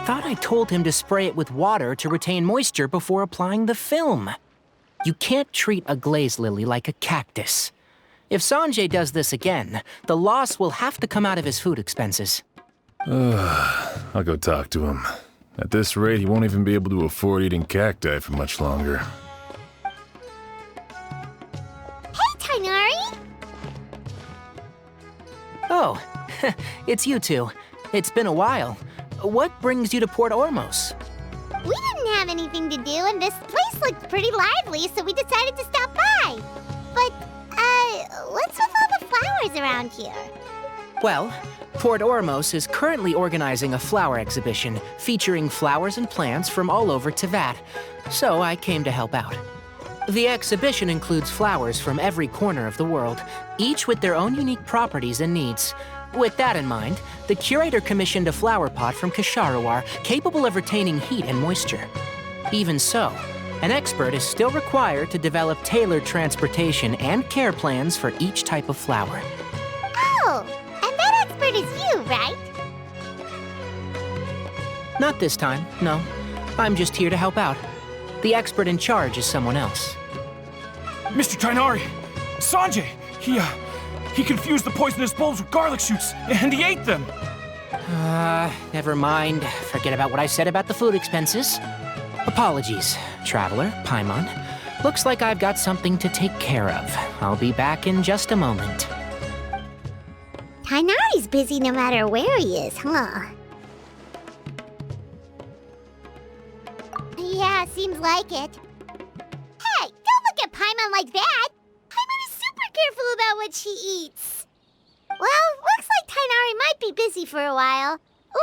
thought I told him to spray it with water to retain moisture before applying the film. You can't treat a glaze lily like a cactus. If Sanjay does this again, the loss will have to come out of his food expenses. I'll go talk to him. At this rate, he won't even be able to afford eating cacti for much longer. Hey, Tainari! Oh, it's you two. It's been a while. What brings you to Port Ormos? We didn't have anything to do, and this place looked pretty lively, so we decided to stop by. But, what's with all the flowers around here? Well, Port Ormos is currently organizing a flower exhibition featuring flowers and plants from all over Teyvat, so I came to help out. The exhibition includes flowers from every corner of the world, each with their own unique properties and needs. With that in mind, the curator commissioned a flower pot from Kasharawar capable of retaining heat and moisture. Even so, an expert is still required to develop tailored transportation and care plans for each type of flower. Oh, and that expert is you, right? Not this time, no. I'm just here to help out. The expert in charge is someone else. Mr. Tainari! Sanjay! He confused the poisonous bulbs with garlic shoots, and he ate them! Never mind. Forget about what I said about the food expenses. Apologies, Traveler, Paimon. Looks like I've got something to take care of. I'll be back in just a moment. Tainari's busy no matter where he is, huh? Yeah, seems like it. Hey, don't look at Paimon like that! Paimon is super careful about what she eats. Well, looks like Tainari might be busy for a while.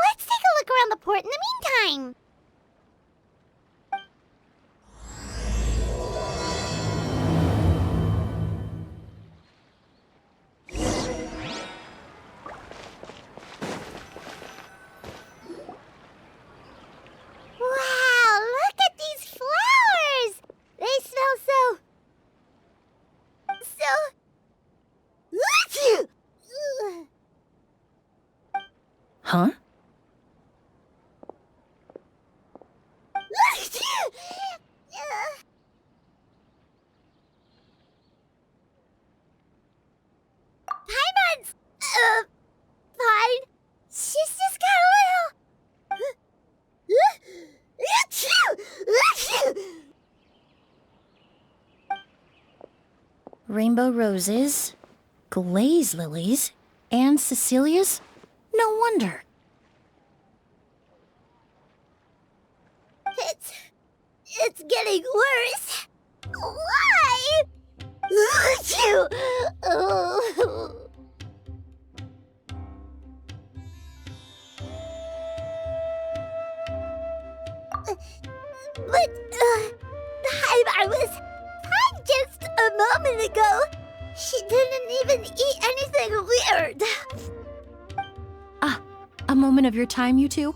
Let's take a look around the port in the meantime. Wow, look at these flowers! They smell so... Huh? Paimon's... fine. She's just got a little... Rainbow roses, glaze lilies, and Cecilia's? No wonder. It's getting worse. Why? But, I was fine just a moment ago. She didn't even eat anything weird. A moment of your time, you two?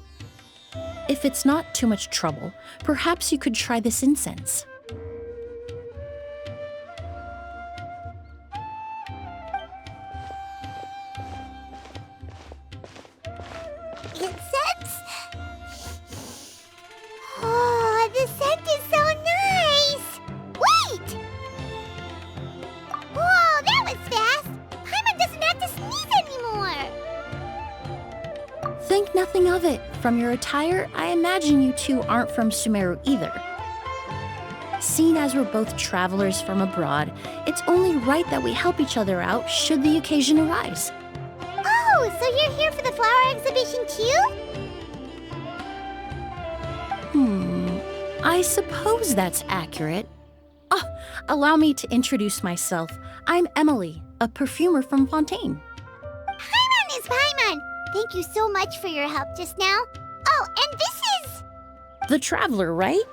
If it's not too much trouble, perhaps you could try this incense. Incense? Oh, the scent is so nice! Wait! Whoa, that was fast! Paimon doesn't have to sneeze anymore! Think nothing of it. From your attire, I imagine you two aren't from Sumeru either. Seeing as we're both travelers from abroad, it's only right that we help each other out should the occasion arise. Oh, so you're here for the flower exhibition too? I suppose that's accurate. Allow me to introduce myself. I'm Emilie, a perfumer from Fontaine. Paimon is Paimon! Thank you so much for your help just now. Oh, and this is... The Traveler, right?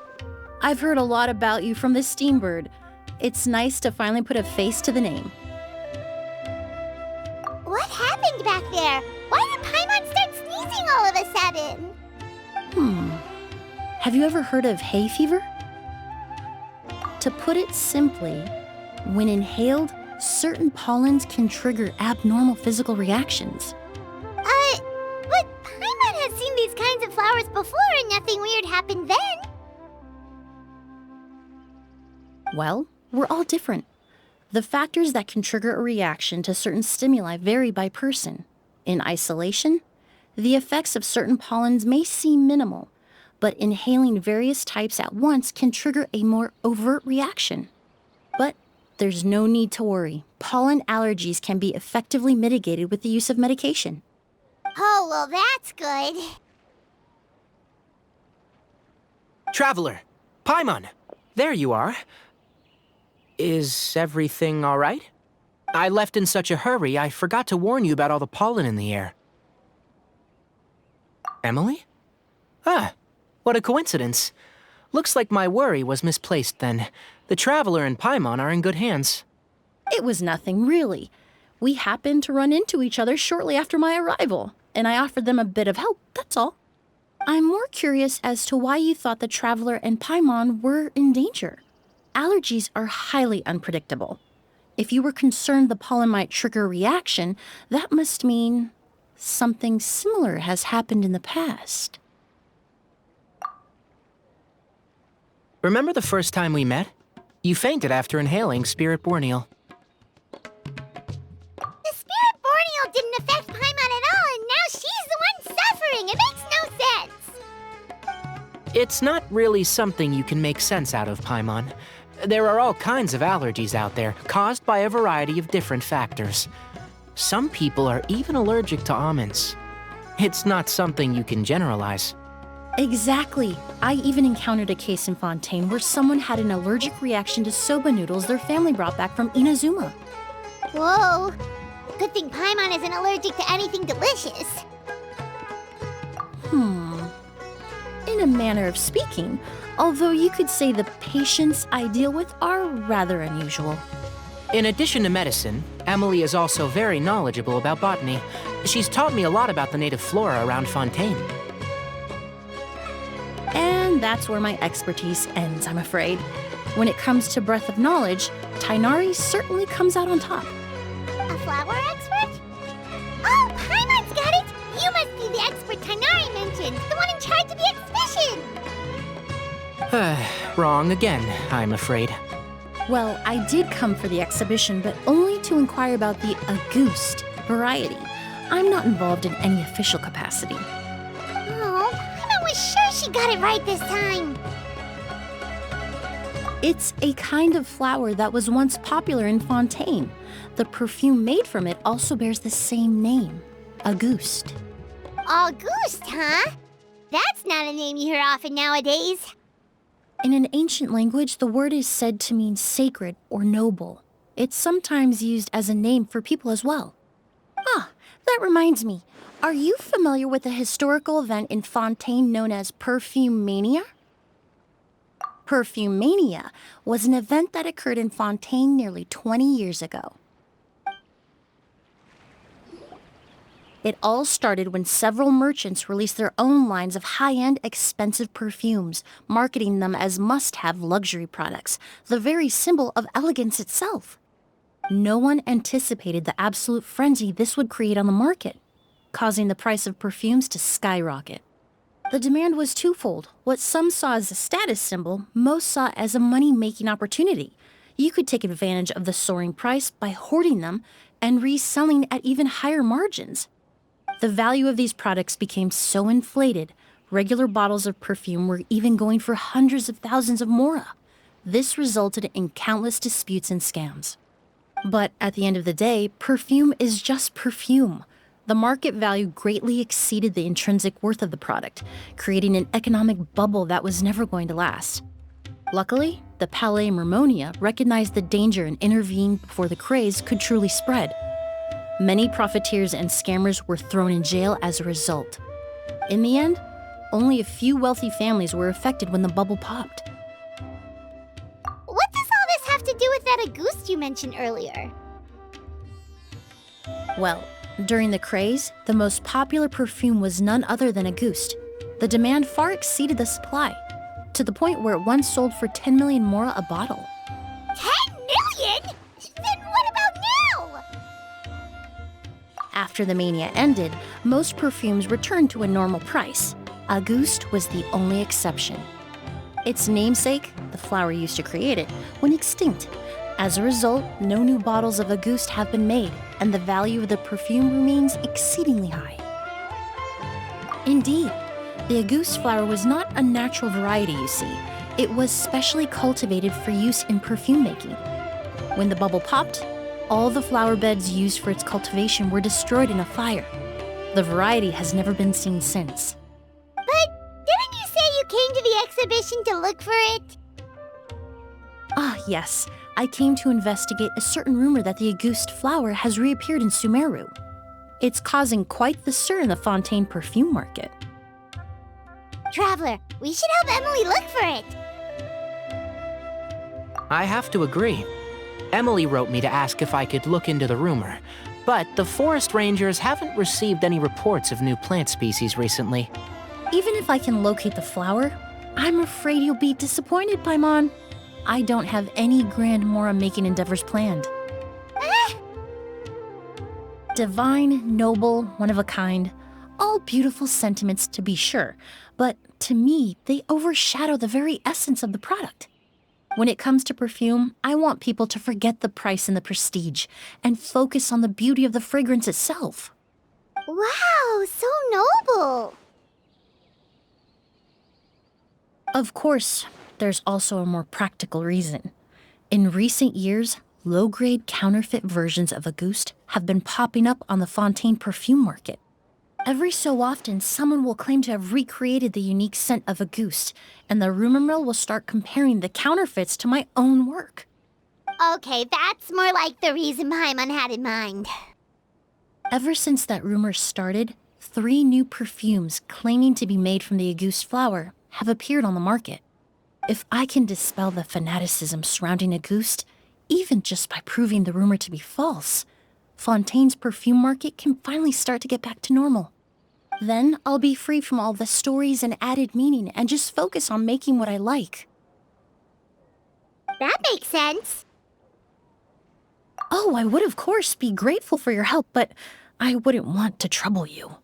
I've heard a lot about you from the Steambird. It's nice to finally put a face to the name. What happened back there? Why did Paimon start sneezing all of a sudden? Have you ever heard of hay fever? To put it simply, when inhaled, certain pollens can trigger abnormal physical reactions. But Paimon has seen these kinds of flowers before, nothing weird happened then. Well, we're all different. The factors that can trigger a reaction to certain stimuli vary by person. In isolation, the effects of certain pollens may seem minimal, but inhaling various types at once can trigger a more overt reaction. But there's no need to worry. Pollen allergies can be effectively mitigated with the use of medication. Oh, well, that's good. Traveler, Paimon, there you are. Is everything all right? I left in such a hurry, I forgot to warn you about all the pollen in the air. Emilie? Ah, what a coincidence. Looks like my worry was misplaced then. The Traveler and Paimon are in good hands. It was nothing, really. We happened to run into each other shortly after my arrival, and I offered them a bit of help, that's all. I'm more curious as to why you thought the Traveler and Paimon were in danger. Allergies are highly unpredictable. If you were concerned the pollen might trigger a reaction, that must mean something similar has happened in the past. Remember the first time we met? You fainted after inhaling Spirit Borneal. The Spirit Borneal didn't affect Paimon at all, and now she's the one suffering. It makes no sense. It's not really something you can make sense out of, Paimon. There are all kinds of allergies out there, caused by a variety of different factors. Some people are even allergic to almonds. It's not something you can generalize. Exactly. I even encountered a case in Fontaine where someone had an allergic reaction to soba noodles their family brought back from Inazuma. Whoa. Good thing Paimon isn't allergic to anything delicious. In a manner of speaking, although you could say the patients I deal with are rather unusual. In addition to medicine, Emilie is also very knowledgeable about botany. She's taught me a lot about the native flora around Fontaine. And that's where my expertise ends, I'm afraid. When it comes to breadth of knowledge, Tighnari certainly comes out on top. A flower expert? Oh, Paimon's got it! You must be the expert Tighnari mentioned, the one in charge of the exhibition! Wrong again, I'm afraid. Well, I did come for the exhibition, but only to inquire about the Auguste variety. I'm not involved in any official capacity. Oh, Paimon was sure she got it right this time. It's a kind of flower that was once popular in Fontaine. The perfume made from it also bears the same name, Auguste. Auguste, huh? That's not a name you hear often nowadays. In an ancient language, the word is said to mean sacred or noble. It's sometimes used as a name for people as well. Ah, that reminds me. Are you familiar with a historical event in Fontaine known as Perfume Mania? Perfume Mania was an event that occurred in Fontaine nearly 20 years ago. It all started when several merchants released their own lines of high-end, expensive perfumes, marketing them as must-have luxury products, the very symbol of elegance itself. No one anticipated the absolute frenzy this would create on the market, causing the price of perfumes to skyrocket. The demand was twofold. What some saw as a status symbol, most saw as a money-making opportunity. You could take advantage of the soaring price by hoarding them and reselling at even higher margins. The value of these products became so inflated, regular bottles of perfume were even going for hundreds of thousands of mora. This resulted in countless disputes and scams. But at the end of the day, perfume is just perfume. The market value greatly exceeded the intrinsic worth of the product, creating an economic bubble that was never going to last. Luckily, the Palais Mermonia recognized the danger and intervened before the craze could truly spread. Many profiteers and scammers were thrown in jail as a result. In the end, only a few wealthy families were affected when the bubble popped. What does all this have to do with that Auguste you mentioned earlier? Well, during the craze, the most popular perfume was none other than Auguste. The demand far exceeded the supply, to the point where it once sold for 10 million mora a bottle. 10 million? Then what about now? After the mania ended, most perfumes returned to a normal price. Auguste was the only exception. Its namesake, the flower used to create it, went extinct. As a result, no new bottles of Auguste have been made, and the value of the perfume remains exceedingly high. Indeed, the Auguste flower was not a natural variety, you see. It was specially cultivated for use in perfume making. When the bubble popped, all the flower beds used for its cultivation were destroyed in a fire. The variety has never been seen since. But didn't you say you came to the exhibition to look for it? Ah, yes. I came to investigate a certain rumor that the Auguste flower has reappeared in Sumeru. It's causing quite the stir in the Fontaine perfume market. Traveler, we should help Emilie look for it. I have to agree. Emilie wrote me to ask if I could look into the rumor, but the forest rangers haven't received any reports of new plant species recently. Even if I can locate the flower, I'm afraid you'll be disappointed, Paimon. I don't have any grand Mora-making endeavors planned. Divine, noble, one of a kind, all beautiful sentiments to be sure, but to me, they overshadow the very essence of the product. When it comes to perfume, I want people to forget the price and the prestige and focus on the beauty of the fragrance itself. Wow, so noble. Of course, there's also a more practical reason. In recent years, low-grade counterfeit versions of Auguste have been popping up on the Fontaine perfume market. Every so often, someone will claim to have recreated the unique scent of Auguste, and the rumor mill will start comparing the counterfeits to my own work. Okay, that's more like the reason Paimon had in mind. Ever since that rumor started, 3 new perfumes claiming to be made from the Auguste flower have appeared on the market. If I can dispel the fanaticism surrounding Auguste, even just by proving the rumor to be false, Fontaine's perfume market can finally start to get back to normal. Then I'll be free from all the stories and added meaning and just focus on making what I like. That makes sense. Oh, I would of course be grateful for your help, but I wouldn't want to trouble you.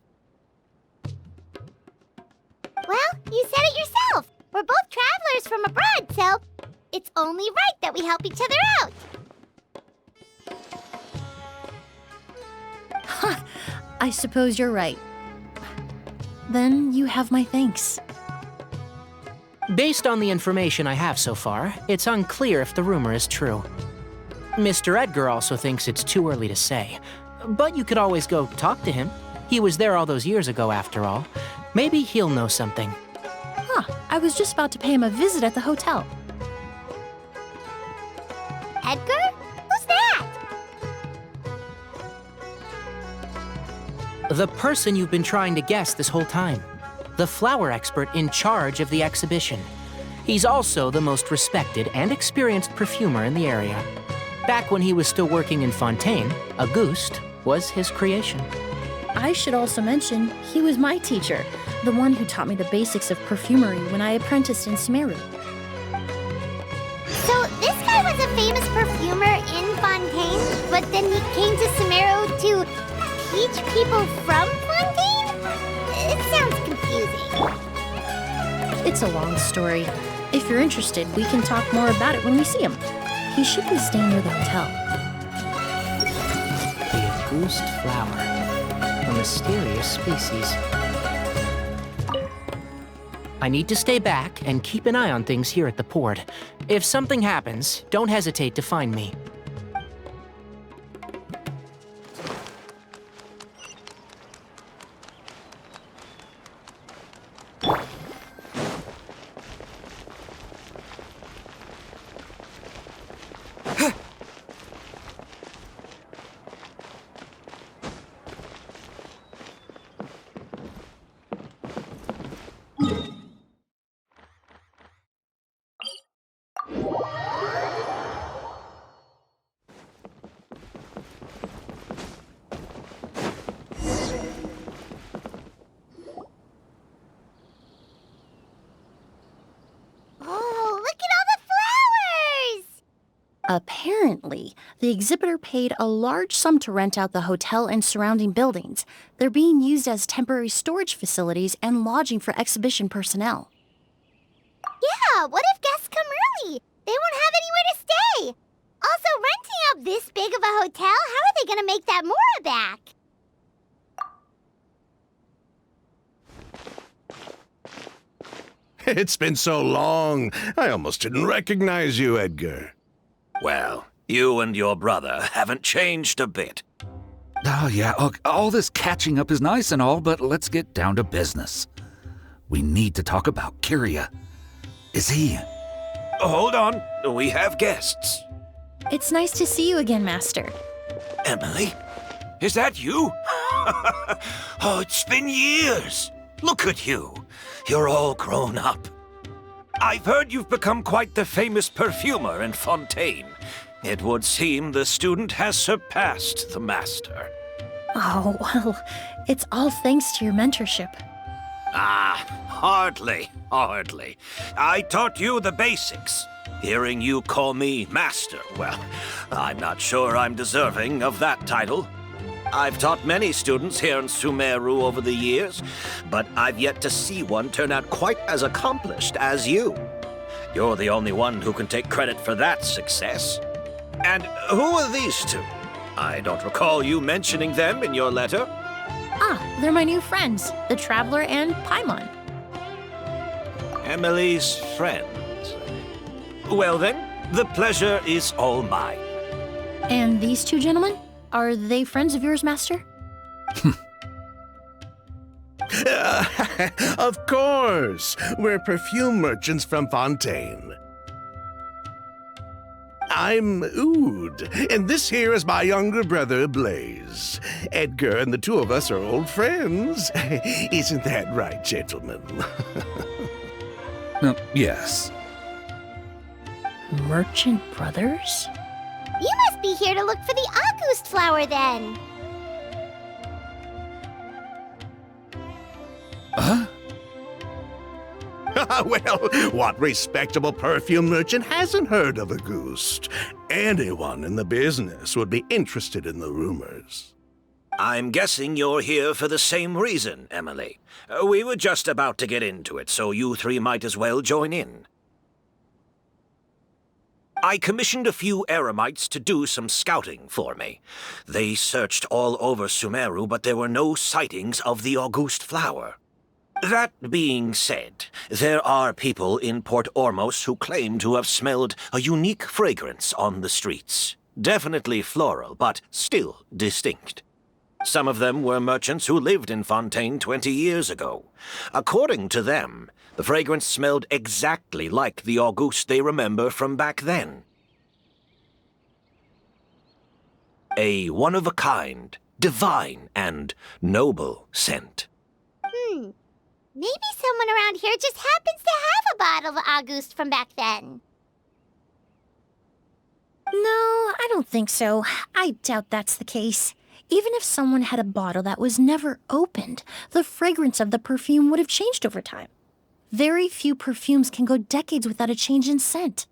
Well, you said it yourself. We're both travelers from abroad, so it's only right that we help each other out. I suppose you're right. Then you have my thanks. Based on the information I have so far, it's unclear if the rumor is true. Mr. Edgar also thinks it's too early to say, but you could always go talk to him. He was there all those years ago, after all. Maybe he'll know something. I was just about to pay him a visit at the hotel. Edgar? Who's that? The person you've been trying to guess this whole time. The flower expert in charge of the exhibition. He's also the most respected and experienced perfumer in the area. Back when he was still working in Fontaine, Auguste was his creation. I should also mention, he was my teacher, the one who taught me the basics of perfumery when I apprenticed in Sumeru. So this guy was a famous perfumer in Fontaine, but then he came to Sumeru to teach people from Fontaine? It sounds confusing. It's a long story. If you're interested, we can talk more about it when we see him. He should be staying near the hotel. The Auguste flower. A mysterious species. I need to stay back and keep an eye on things here at the port. If something happens, don't hesitate to find me. Apparently, the exhibitor paid a large sum to rent out the hotel and surrounding buildings. They're being used as temporary storage facilities and lodging for exhibition personnel. Yeah, what if guests come early? They won't have anywhere to stay. Also, renting out this big of a hotel, how are they going to make that Mora back? It's been so long, I almost didn't recognize you, Edgar. Well, you and your brother haven't changed a bit. Oh, yeah, look, all this catching up is nice and all, but let's get down to business. We need to talk about Kyria. Is he... Hold on, we have guests. It's nice to see you again, Master. Emilie? Is that you? Oh, it's been years. Look at you. You're all grown up. I've heard you've become quite the famous perfumer in Fontaine. It would seem the student has surpassed the master. Oh, well, it's all thanks to your mentorship. Ah, hardly. I taught you the basics. Hearing you call me master, well, I'm not sure I'm deserving of that title. I've taught many students here in Sumeru over the years, but I've yet to see one turn out quite as accomplished as you. You're the only one who can take credit for that success. And who are these two? I don't recall you mentioning them in your letter. Ah, they're my new friends, the Traveler and Paimon. Emilie's friends. Well then, the pleasure is all mine. And these two gentlemen? Are they friends of yours, Master? Of course! We're perfume merchants from Fontaine. I'm Oud, and this here is my younger brother, Blaze. Edgar and the two of us are old friends. Isn't that right, gentlemen? Yes. Merchant brothers? You must be here to look for the August flower, then. Huh? Well, what respectable perfume merchant hasn't heard of Auguste? Anyone in the business would be interested in the rumors. I'm guessing you're here for the same reason, Emilie. We were just about to get into it, so you three might as well join in. I commissioned a few eremites to do some scouting for me. They searched all over Sumeru, but there were no sightings of the August flower. That being said, there are people in Port Ormos who claim to have smelled a unique fragrance on the streets. Definitely floral, but still distinct. Some of them were merchants who lived in Fontaine 20 years ago. According to them, the fragrance smelled exactly like the Auguste they remember from back then. A one-of-a-kind, divine, and noble scent. Maybe someone around here just happens to have a bottle of August from back then. No, I don't think so. I doubt that's the case. Even if someone had a bottle that was never opened, the fragrance of the perfume would have changed over time. Very few perfumes can go decades without a change in scent.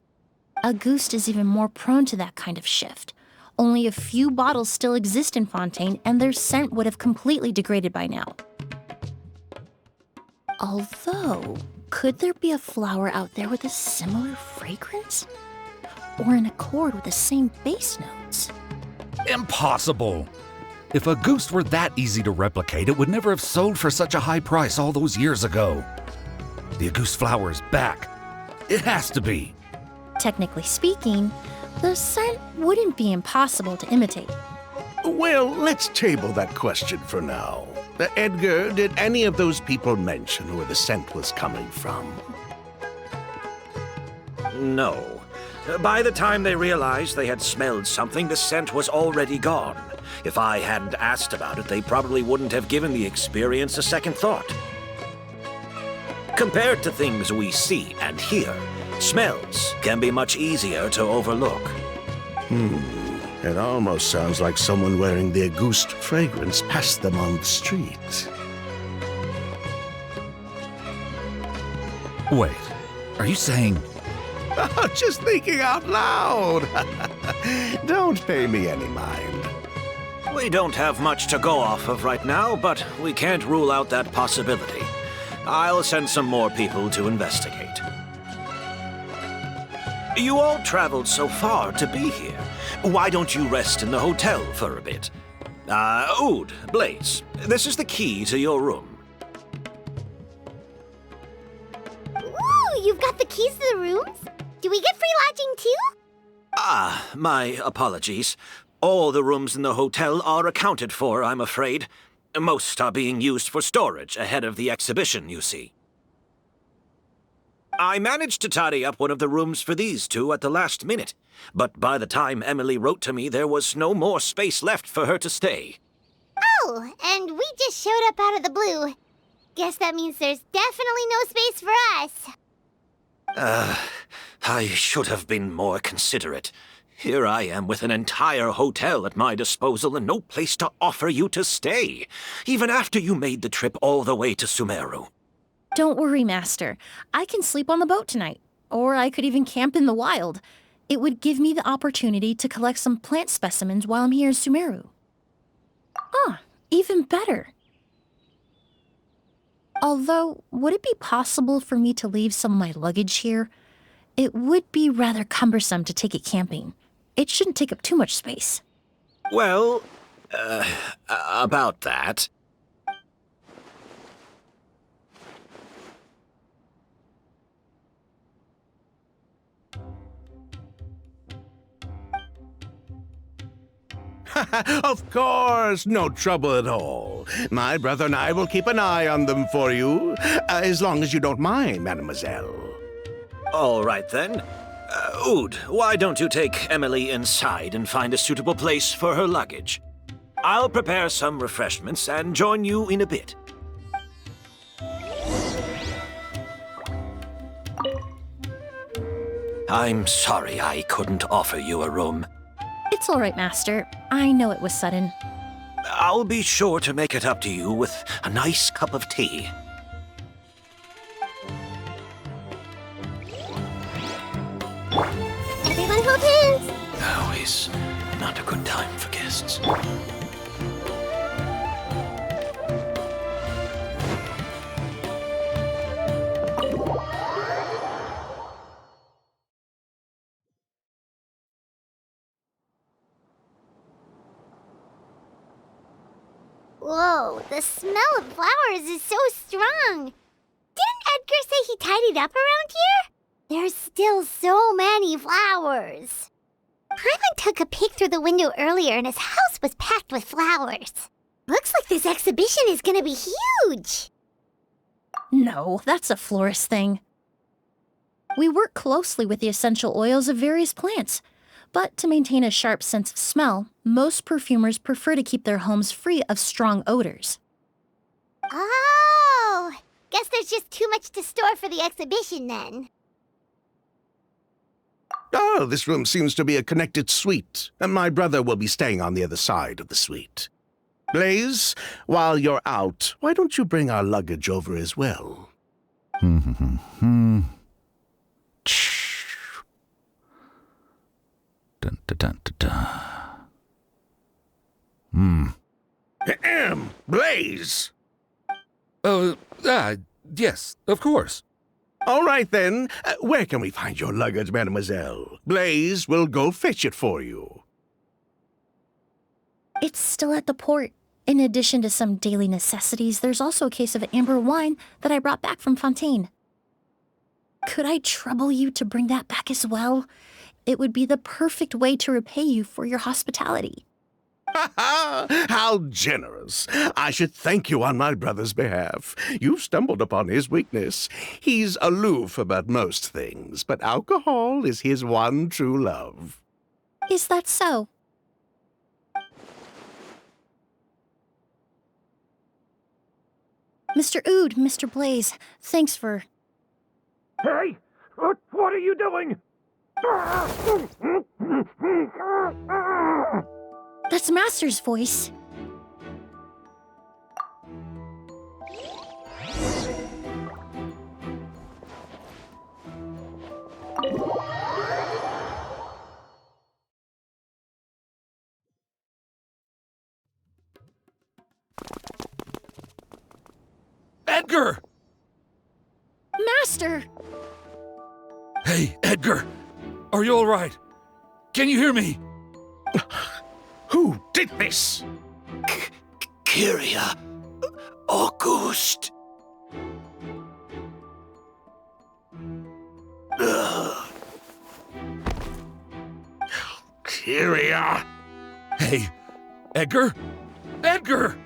Auguste is even more prone to that kind of shift. Only a few bottles still exist in Fontaine, and their scent would have completely degraded by now. Although, could there be a flower out there with a similar fragrance? Or in accord with the same base notes? Impossible! If Auguste were that easy to replicate, it would never have sold for such a high price all those years ago. The Auguste flower is back. It has to be. Technically speaking, the scent wouldn't be impossible to imitate. Well, let's table that question for now. Edgar, did any of those people mention where the scent was coming from? No. By the time they realized they had smelled something, the scent was already gone. If I hadn't asked about it, they probably wouldn't have given the experience a second thought. Compared to things we see and hear, smells can be much easier to overlook. It almost sounds like someone wearing the Auguste fragrance passed them on the street. Wait, are you saying... Just thinking out loud. Don't pay me any mind. We don't have much to go off of right now, but we can't rule out that possibility. I'll send some more people to investigate. You all traveled so far to be here. Why don't you rest in the hotel for a bit? Oud, Blaze, this is the key to your room. Ooh, you've got the keys to the rooms? Do we get free lodging too? My apologies. All the rooms in the hotel are accounted for, I'm afraid. Most are being used for storage ahead of the exhibition, you see. I managed to tidy up one of the rooms for these two at the last minute, but by the time Emilie wrote to me, there was no more space left for her to stay. Oh, and we just showed up out of the blue. Guess that means there's definitely no space for us. I should have been more considerate. Here I am with an entire hotel at my disposal and no place to offer you to stay, even after you made the trip all the way to Sumeru. Don't worry, Master. I can sleep on the boat tonight. Or I could even camp in the wild. It would give me the opportunity to collect some plant specimens while I'm here in Sumeru. Ah, even better. Although, would it be possible for me to leave some of my luggage here? It would be rather cumbersome to take it camping. It shouldn't take up too much space. Well, about that. Of course, no trouble at all. My brother and I will keep an eye on them for you, as long as you don't mind, mademoiselle. All right, then. Oud, why don't you take Emilie inside and find a suitable place for her luggage? I'll prepare some refreshments and join you in a bit. I'm sorry I couldn't offer you a room. It's all right, Master. I know it was sudden. I'll be sure to make it up to you with a nice cup of tea. Everyone hold hands. Now is not a good time for guests. Whoa, the smell of flowers is so strong. Didn't Edgar say he tidied up around here? There's still so many flowers. Hyman took a peek through the window earlier and his house was packed with flowers. Looks like this exhibition is gonna be huge. No, that's a florist thing. We work closely with the essential oils of various plants, but to maintain a sharp sense of smell, most perfumers prefer to keep their homes free of strong odors. Oh, guess there's just too much to store for the exhibition then. Oh, this room seems to be a connected suite, and my brother will be staying on the other side of the suite. Blaze, while you're out, why don't you bring our luggage over as well? Dun, dun, dun, dun, dun. Blaze! Yes, of course. All right, then. Where can we find your luggage, mademoiselle? Blaze will go fetch it for you. It's still at the port. In addition to some daily necessities, there's also a case of amber wine that I brought back from Fontaine. Could I trouble you to bring that back as well? It would be the perfect way to repay you for your hospitality. How generous. I should thank you on my brother's behalf. You've stumbled upon his weakness. He's aloof about most things, but alcohol is his one true love. Is that so? Mr. Oud, Mr. Blaze, thanks for... Hey! What are you doing? That's Master's voice. Edgar! Master! Hey, Edgar! Are you all right? Can you hear me? Who did this? Kyria. August. Kyria. Hey, Edgar? Edgar!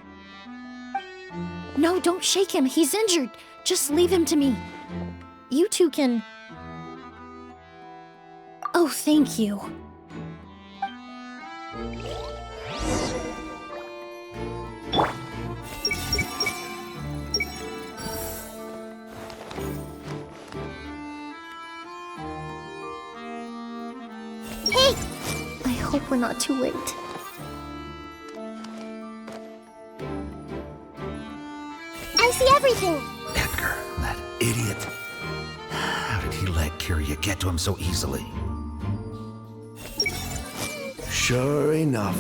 No, don't shake him. He's injured. Just leave him to me. You two can... Oh, thank you. Hey! I hope we're not too late. I see everything. Edgar, that idiot. How did he let Kyria get to him so easily? Sure enough,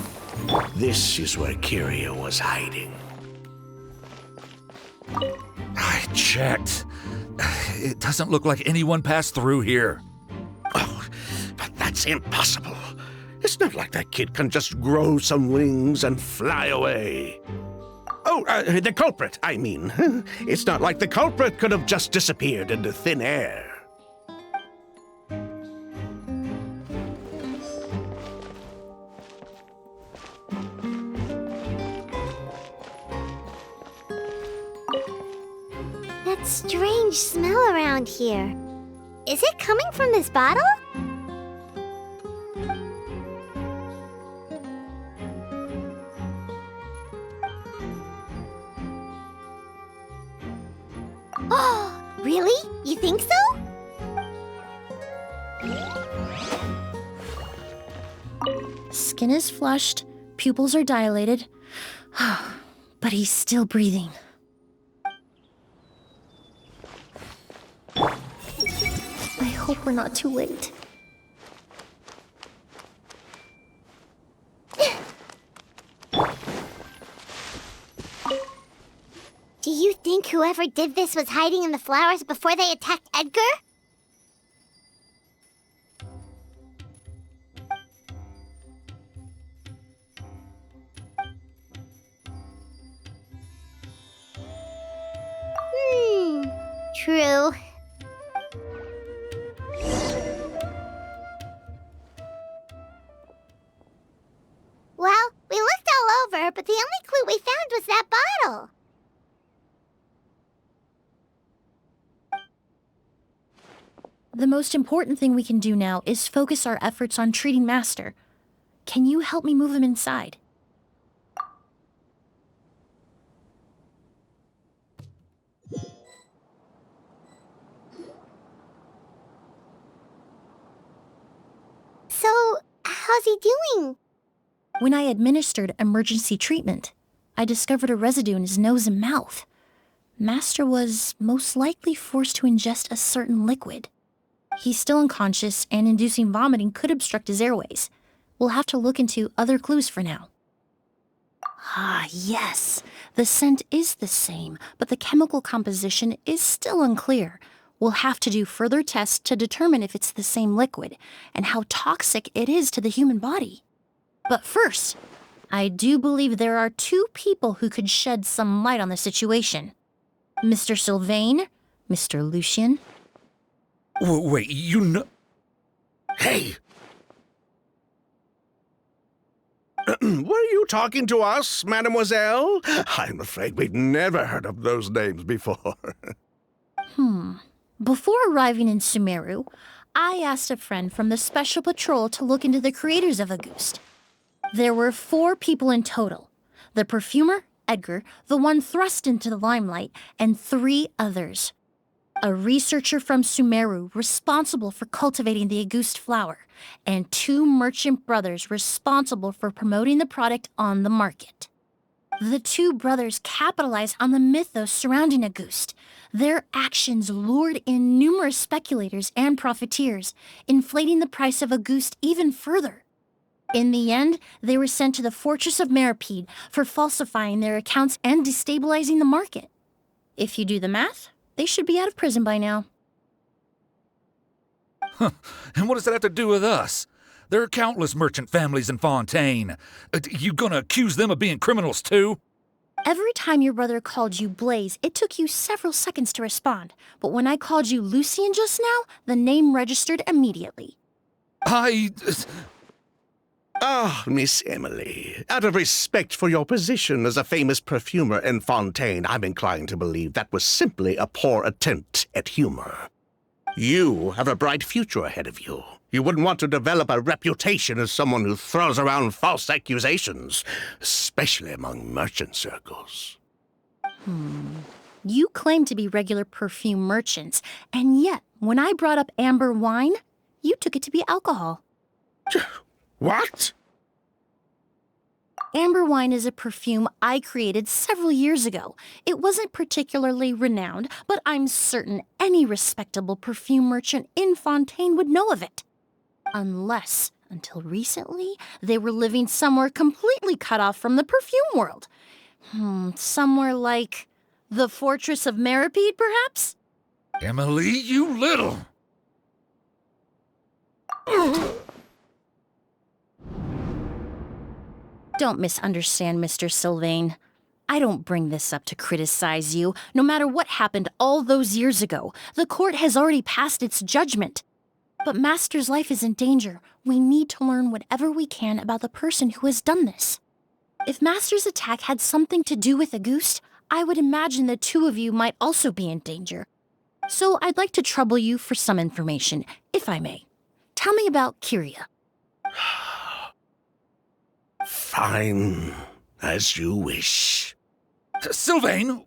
this is where Kyria was hiding. I checked. It doesn't look like anyone passed through here. Oh, but that's impossible. It's not like that kid can just grow some wings and fly away. Oh, the culprit, I mean. It's not like the culprit could have just disappeared into thin air. That strange smell around here. Is it coming from this bottle? Oh, really? You think so? Skin is flushed, pupils are dilated, but he's still breathing. I hope we're not too late. Do you think whoever did this was hiding in the flowers before they attacked Edgar? True. Well, we looked all over, but the only clue we found was that bottle. The most important thing we can do now is focus our efforts on treating Master. Can you help me move him inside? So, how's he doing? When I administered emergency treatment, I discovered a residue in his nose and mouth. Master was most likely forced to ingest a certain liquid. He's still unconscious, and inducing vomiting could obstruct his airways. We'll have to look into other clues for now. Ah, yes. The scent is the same, but the chemical composition is still unclear. We'll have to do further tests to determine if it's the same liquid and how toxic it is to the human body. But first, I do believe there are two people who could shed some light on the situation. Mr. Sylvain, Mr. Lucien. Wait, you know... Hey! Were you talking to us, mademoiselle? I'm afraid we'd never heard of those names before. Before arriving in Sumeru, I asked a friend from the Special Patrol to look into the creators of Auguste. There were 4 people in total. The perfumer, Edgar, the one thrust into the limelight, and 3 others. A researcher from Sumeru responsible for cultivating the Auguste flower, and 2 merchant brothers responsible for promoting the product on the market. The 2 brothers capitalized on the mythos surrounding Auguste. Their actions lured in numerous speculators and profiteers, inflating the price of Auguste even further. In the end, they were sent to the fortress of Meripede for falsifying their accounts and destabilizing the market. If you do the math, they should be out of prison by now. And what does that have to do with us? There are countless merchant families in Fontaine. You gonna accuse them of being criminals too? Every time your brother called you Blaze, it took you several seconds to respond. But when I called you Lucien just now, the name registered immediately. Ah, Miss Emilie, out of respect for your position as a famous perfumer in Fontaine, I'm inclined to believe that was simply a poor attempt at humor. You have a bright future ahead of you. You wouldn't want to develop a reputation as someone who throws around false accusations, especially among merchant circles. You claim to be regular perfume merchants, and yet, when I brought up amber wine, you took it to be alcohol. What? Amber wine is a perfume I created several years ago. It wasn't particularly renowned, but I'm certain any respectable perfume merchant in Fontaine would know of it. Unless, until recently, they were living somewhere completely cut off from the perfume world. Somewhere like the Fortress of Meripede, perhaps? Emilie, you little... Don't misunderstand, Mr. Sylvain. I don't bring this up to criticize you. No matter what happened all those years ago, the court has already passed its judgment. But Master's life is in danger. We need to learn whatever we can about the person who has done this. If Master's attack had something to do with Auguste, I would imagine the two of you might also be in danger. So I'd like to trouble you for some information, if I may. Tell me about Kyria. Fine, as you wish. Sylvain!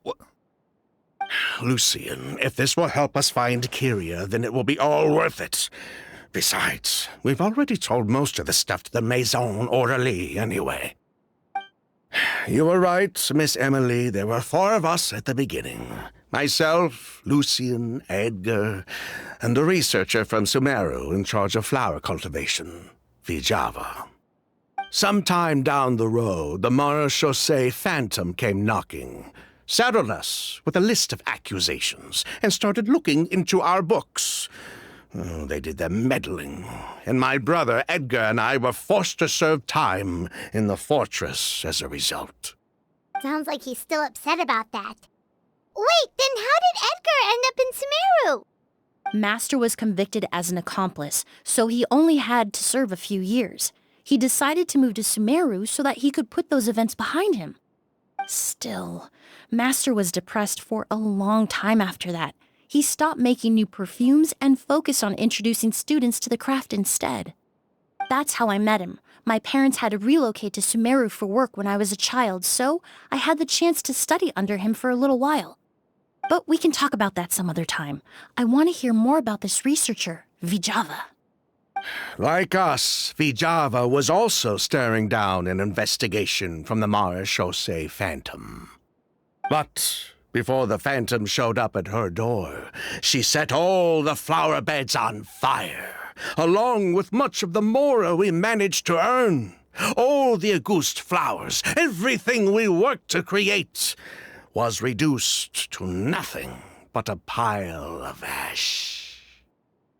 Lucien, if this will help us find Kyria, then it will be all worth it. Besides, we've already told most of the stuff to the Maison Orderly anyway. You were right, Miss Emilie. There were 4 of us at the beginning. Myself, Lucien, Edgar, and the researcher from Sumeru in charge of flower cultivation, Vijava. Sometime down the road, the Marechaussee Phantom came knocking, saddled us with a list of accusations, and started looking into our books. They did their meddling, and my brother Edgar and I were forced to serve time in the fortress as a result. Sounds like he's still upset about that. Wait, then how did Edgar end up in Sumeru? Master was convicted as an accomplice, so he only had to serve a few years. He decided to move to Sumeru so that he could put those events behind him. Still, Master was depressed for a long time after that. He stopped making new perfumes and focused on introducing students to the craft instead. That's how I met him. My parents had to relocate to Sumeru for work when I was a child, so I had the chance to study under him for a little while. But we can talk about that some other time. I want to hear more about this researcher, Vijava. Like us, Vijava was also staring down an investigation from the Marechaussee Phantom. But before the Phantom showed up at her door, she set all the flower beds on fire, along with much of the mora we managed to earn. All the Auguste flowers, everything we worked to create, was reduced to nothing but a pile of ash.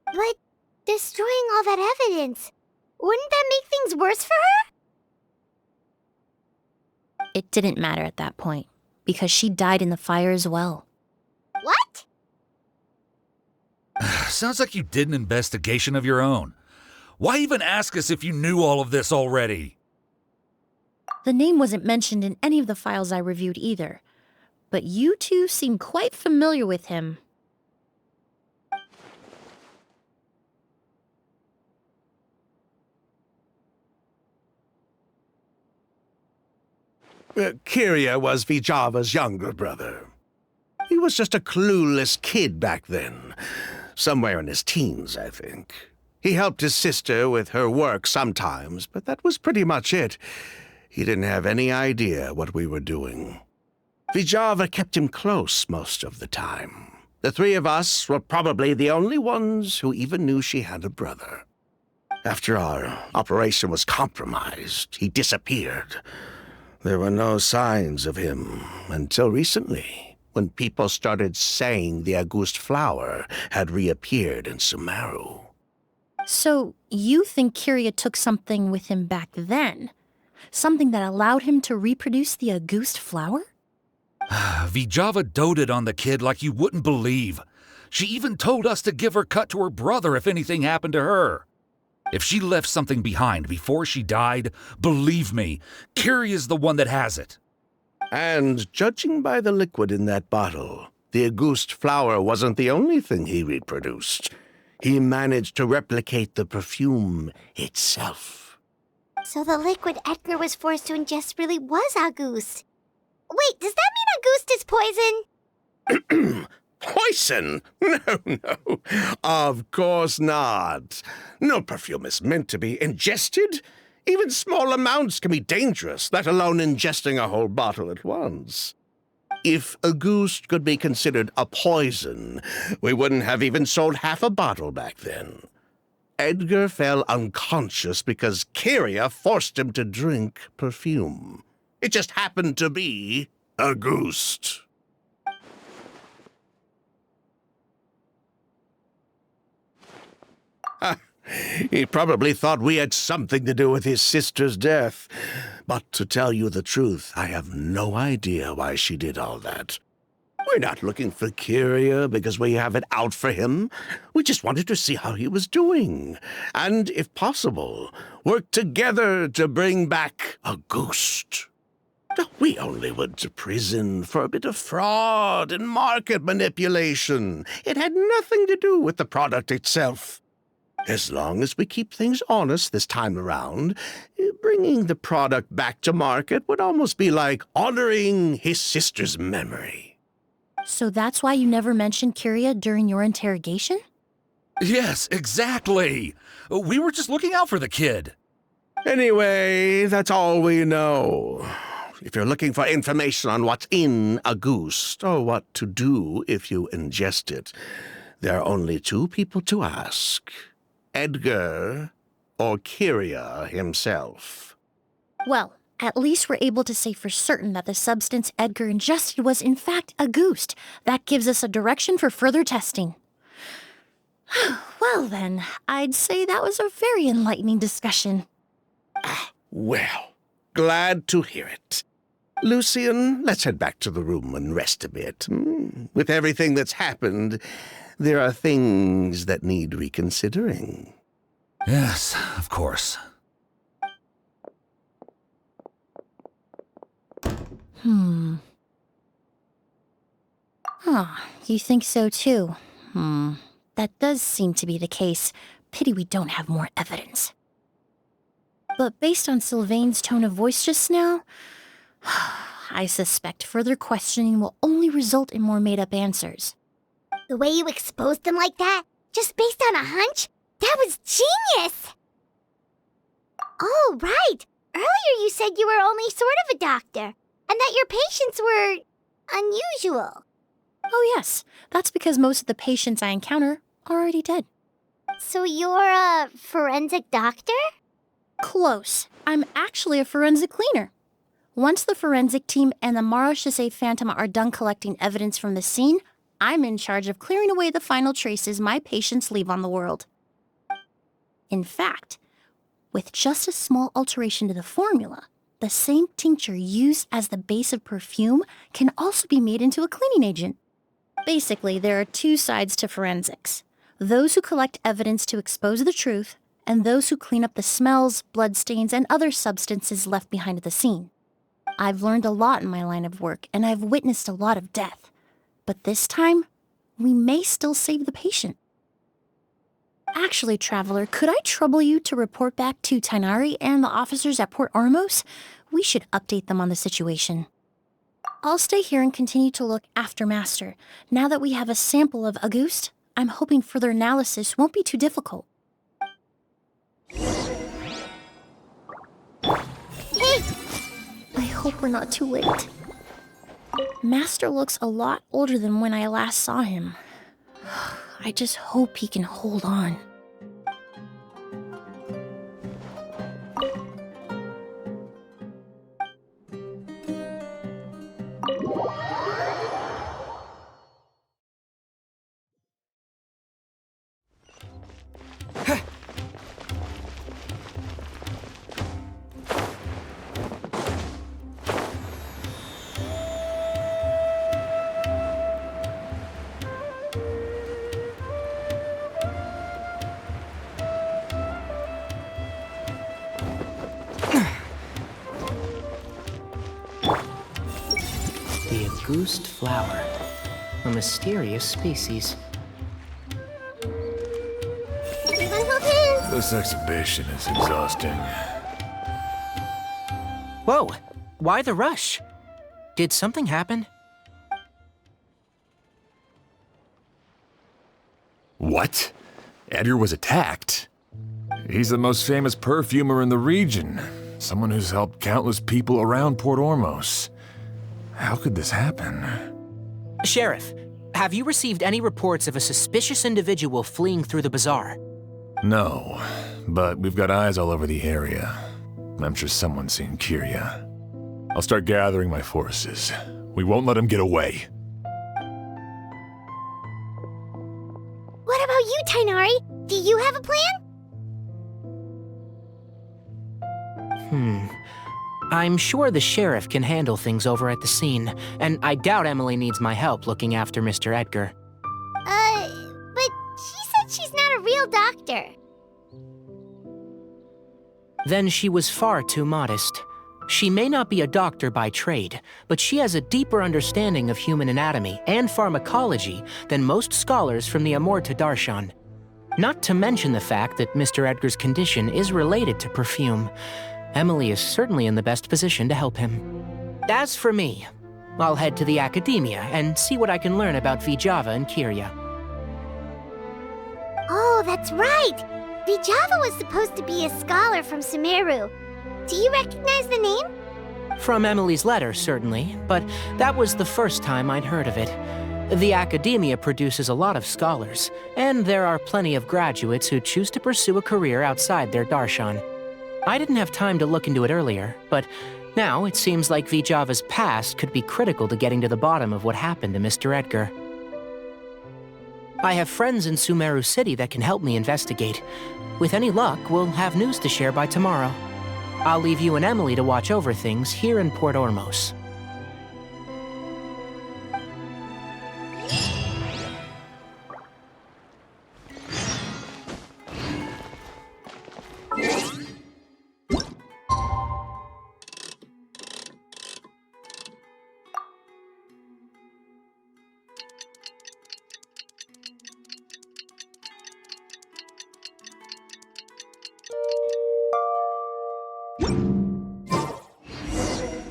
But destroying all that evidence, wouldn't that make things worse for her? It didn't matter at that point, because she died in the fire as well. What? Sounds like you did an investigation of your own. Why even ask us if you knew all of this already? The name wasn't mentioned in any of the files I reviewed either, but you two seem quite familiar with him. Kyria was Vijava's younger brother. He was just a clueless kid back then. Somewhere in his teens, I think. He helped his sister with her work sometimes, but that was pretty much it. He didn't have any idea what we were doing. Vijava kept him close most of the time. The 3 of us were probably the only ones who even knew she had a brother. After our operation was compromised, he disappeared. There were no signs of him until recently, when people started saying the August flower had reappeared in Sumeru. So, you think Kyria took something with him back then? Something that allowed him to reproduce the August flower? Vijava doted on the kid like you wouldn't believe. She even told us to give her cut to her brother if anything happened to her. If she left something behind before she died, believe me, Kyria's the one that has it. And judging by the liquid in that bottle, the August flower wasn't the only thing he reproduced. He managed to replicate the perfume itself. So the liquid Edgar was forced to ingest really was August. Wait, does that mean August is poison? Poison? No. Of course not. No perfume is meant to be ingested. Even small amounts can be dangerous, let alone ingesting a whole bottle at once. If August could be considered a poison, we wouldn't have even sold half a bottle back then. Edgar fell unconscious because Kyria forced him to drink perfume. It just happened to be August. He probably thought we had something to do with his sister's death. But to tell you the truth, I have no idea why she did all that. We're not looking for Kyria because we have it out for him. We just wanted to see how he was doing. And, if possible, work together to bring back August. We only went to prison for a bit of fraud and market manipulation. It had nothing to do with the product itself. As long as we keep things honest this time around, bringing the product back to market would almost be like honoring his sister's memory. So that's why you never mentioned Kyria during your interrogation? Yes, exactly. We were just looking out for the kid. Anyway, that's all we know. If you're looking for information on what's in August, or what to do if you ingest it, there are only two people to ask. Edgar or Kyria himself. Well, at least we're able to say for certain that the substance Edgar ingested was in fact August. That gives us a direction for further testing. Well then, I'd say that was a very enlightening discussion. Well, glad to hear it. Lucian, let's head back to the room and rest a bit. With everything that's happened, there are things that need reconsidering. Yes, of course. You think so too? That does seem to be the case. Pity we don't have more evidence. But based on Sylvain's tone of voice just now, I suspect further questioning will only result in more made-up answers. The way you exposed them like that, just based on a hunch? That was genius! Oh, right. Earlier you said you were only sort of a doctor, and that your patients were unusual. Oh yes, that's because most of the patients I encounter are already dead. So you're a forensic doctor? Close. I'm actually a forensic cleaner. Once the forensic team and the Marechaussee Phantom are done collecting evidence from the scene, I'm in charge of clearing away the final traces my patients leave on the world. In fact, with just a small alteration to the formula, the same tincture used as the base of perfume can also be made into a cleaning agent. Basically, there are two sides to forensics. Those who collect evidence to expose the truth, and those who clean up the smells, bloodstains, and other substances left behind at the scene. I've learned a lot in my line of work, and I've witnessed a lot of death. But this time, we may still save the patient. Actually, Traveler, could I trouble you to report back to Tainari and the officers at Port Ormos? We should update them on the situation. I'll stay here and continue to look after Master. Now that we have a sample of August, I'm hoping further analysis won't be too difficult. Hey! I hope we're not too late. Master looks a lot older than when I last saw him. I just hope he can hold on. August flower. A mysterious species. Everyone hold hands. This exhibition is exhausting. Whoa! Why the rush? Did something happen? What? Edgar was attacked? He's the most famous perfumer in the region. Someone who's helped countless people around Port Ormos. How could this happen? Sheriff, have you received any reports of a suspicious individual fleeing through the bazaar? No, but we've got eyes all over the area. I'm sure someone's seen Kirya. I'll start gathering my forces. We won't let him get away. What about you, Tainari? Do you have a plan? I'm sure the sheriff can handle things over at the scene, and I doubt Emilie needs my help looking after Mr. Edgar. But she said she's not a real doctor. Then she was far too modest. She may not be a doctor by trade, but she has a deeper understanding of human anatomy and pharmacology than most scholars from the Amorta Darshan. Not to mention the fact that Mr. Edgar's condition is related to perfume. Emilie is certainly in the best position to help him. As for me, I'll head to the academia and see what I can learn about Vijava and Kirya. Oh, that's right! Vijava was supposed to be a scholar from Sumeru. Do you recognize the name? From Emilie's letter, certainly, but that was the first time I'd heard of it. The academia produces a lot of scholars, and there are plenty of graduates who choose to pursue a career outside their darshan. I didn't have time to look into it earlier, but now it seems like Vijava's past could be critical to getting to the bottom of what happened to Mr. Edgar. I have friends in Sumeru City that can help me investigate. With any luck, we'll have news to share by tomorrow. I'll leave you and Emilie to watch over things here in Port Ormos.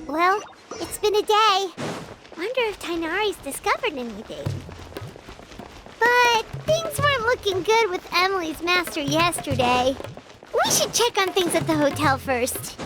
Well, it's been a day. Wonder if Tainari's discovered anything. But things weren't looking good with Emilie's master yesterday. We should check on things at the hotel first.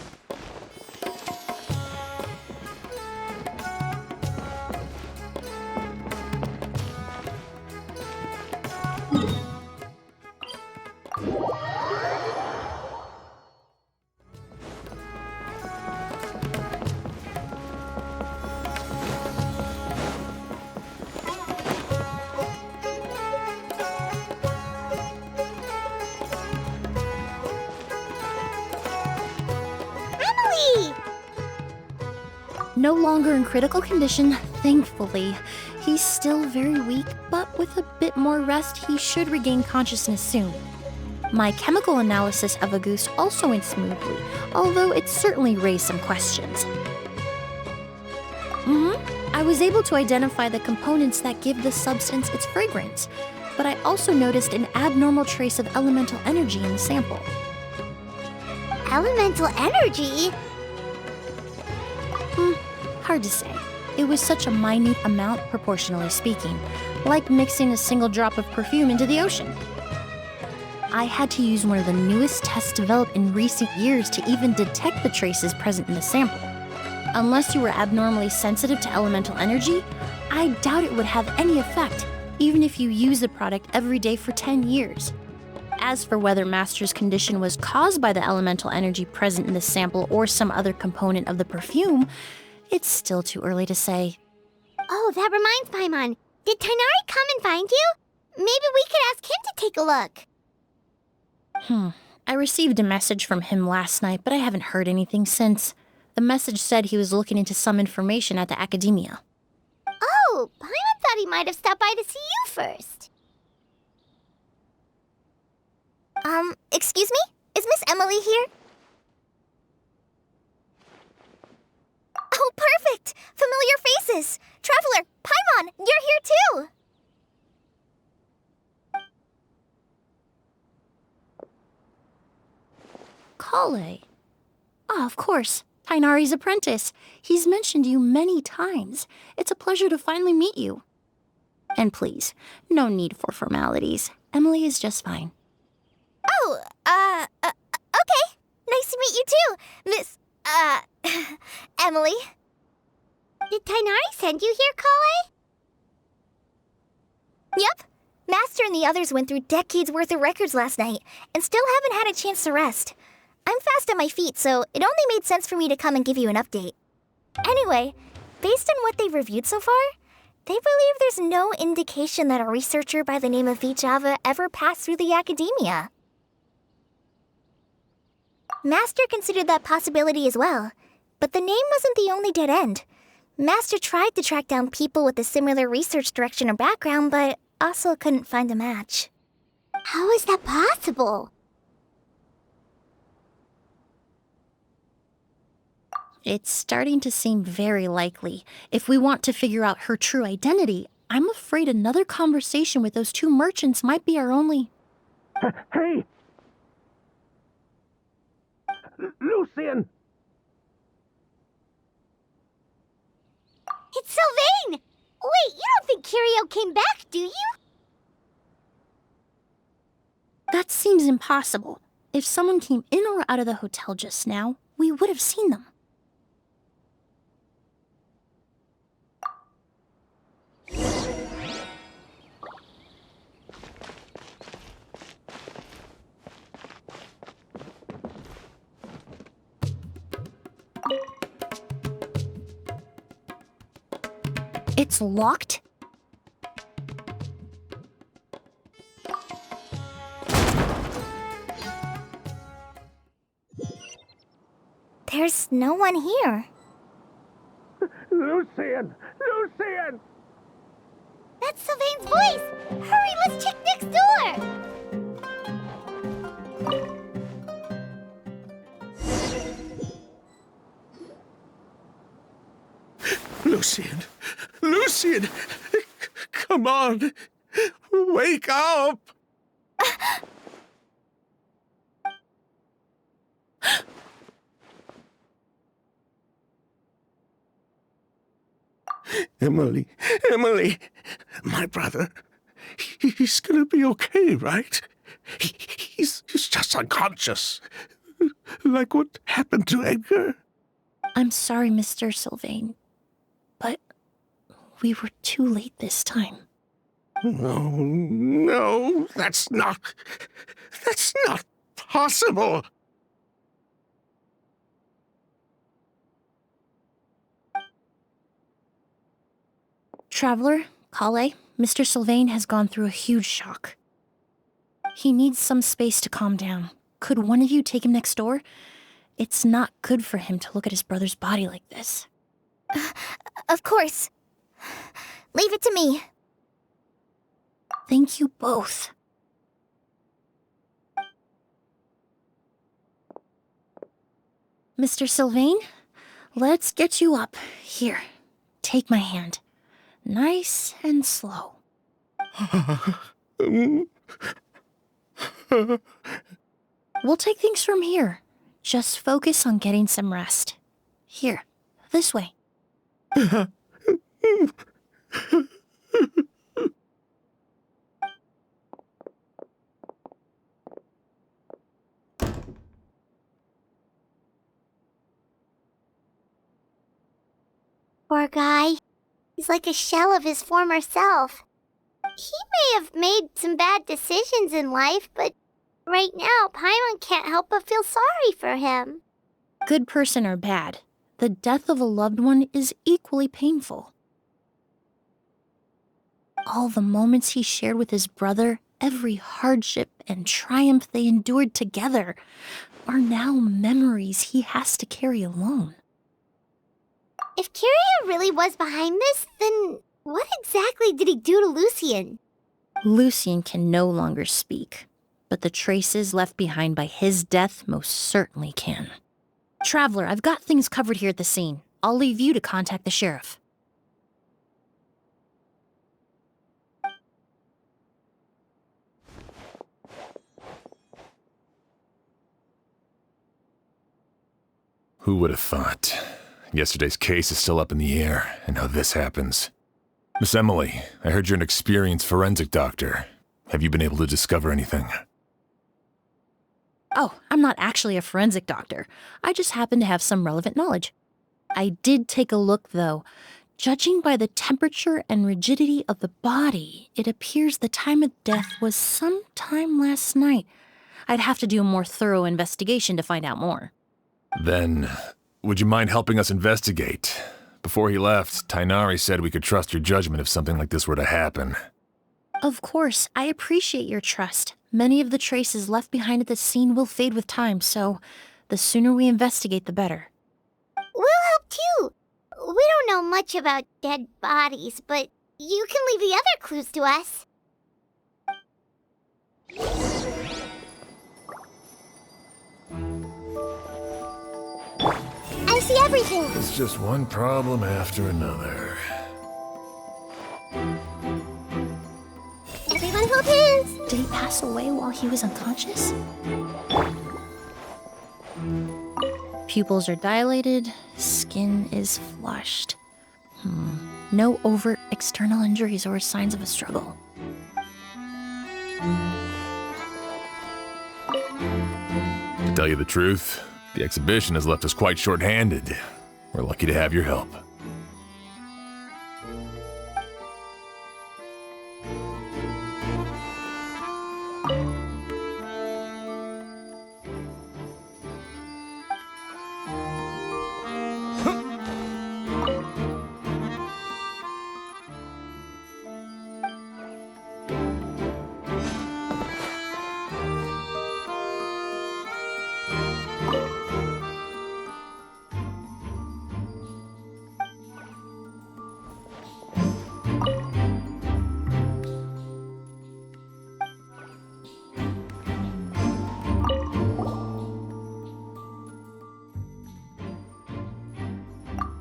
No longer in critical condition, thankfully. He's still very weak, but with a bit more rest, he should regain consciousness soon. My chemical analysis of Auguste also went smoothly, although it certainly raised some questions. I was able to identify the components that give the substance its fragrance, but I also noticed an abnormal trace of elemental energy in the sample. Elemental energy? Hard to say. It was such a minute amount, proportionally speaking, like mixing a single drop of perfume into the ocean. I had to use one of the newest tests developed in recent years to even detect the traces present in the sample. Unless you were abnormally sensitive to elemental energy, I doubt it would have any effect, even if you use the product every day for 10 years. As for whether Master's condition was caused by the elemental energy present in the sample or some other component of the perfume, it's still too early to say. Oh, that reminds Paimon. Did Tainari come and find you? Maybe we could ask him to take a look. I received a message from him last night, but I haven't heard anything since. The message said he was looking into some information at the academia. Oh, Paimon thought he might have stopped by to see you first. Excuse me? Is Miss Emilie here? Oh, perfect! Familiar faces! Travelers Kale. Ah, of course. Tainari's apprentice. He's mentioned you many times. It's a pleasure to finally meet you. And please, no need for formalities. Emilie is just fine. Oh, okay. Nice to meet you too, Miss, Emily. Did Tainari send you here, Kale? Yep. Master and the others went through decades worth of records last night, and still haven't had a chance to rest. I'm fast on my feet, so it only made sense for me to come and give you an update. Anyway, based on what they've reviewed so far, they believe there's no indication that a researcher by the name of Vichava ever passed through the academia. Master considered that possibility as well, but the name wasn't the only dead end. Master tried to track down people with a similar research direction or background, but also couldn't find a match. How is that possible? It's starting to seem very likely. If we want to figure out her true identity, I'm afraid another conversation with those two merchants might be our only... Hey! Lucian! It's Sylvain! Wait, you don't think Kirio came back, do you? That seems impossible. If someone came in or out of the hotel just now, we would have seen them. It's locked? There's no one here. Lucian! Lucian! That's Sylvain's voice! Hurry, let's check next door! Lucian! Lucian! Come on! Wake up! Emilie, Emilie, my brother, he's gonna be okay, right? He's just unconscious, like what happened to Edgar. I'm sorry, Mr. Sylvain, but we were too late this time. No, that's not possible. Traveler, Kale, Mr. Sylvain has gone through a huge shock. He needs some space to calm down. Could one of you take him next door? It's not good for him to look at his brother's body like this. Of course. Leave it to me. Thank you both. Mr. Sylvain, let's get you up. Here, take my hand. Nice and slow. We'll take things from here. Just focus on getting some rest. Here, this way. Poor guy. He's like a shell of his former self. He may have made some bad decisions in life, but right now, Paimon can't help but feel sorry for him. Good person or bad, the death of a loved one is equally painful. All the moments he shared with his brother, every hardship and triumph they endured together, are now memories he has to carry alone. If Kirio really was behind this, then what exactly did he do to Lucian? Lucian can no longer speak, but the traces left behind by his death most certainly can. Traveler, I've got things covered here at the scene. I'll leave you to contact the sheriff. Who would have thought? Yesterday's case is still up in the air, and now this happens. Miss Emilie, I heard you're an experienced forensic doctor. Have you been able to discover anything? Oh, I'm not actually a forensic doctor. I just happen to have some relevant knowledge. I did take a look, though. Judging by the temperature and rigidity of the body, it appears the time of death was sometime last night. I'd have to do a more thorough investigation to find out more. Then, would you mind helping us investigate? Before he left, Tainari said we could trust your judgment if something like this were to happen. Of course, I appreciate your trust. Many of the traces left behind at the scene will fade with time, so the sooner we investigate, the better. We'll help too. We don't know much about dead bodies, but you can leave the other clues to us. I see everything. It's just one problem after another. Everyone hold hands. Did he pass away while he was unconscious? Pupils are dilated, skin is flushed. No overt external injuries or signs of a struggle. To tell you the truth, the exhibition has left us quite short-handed. We're lucky to have your help.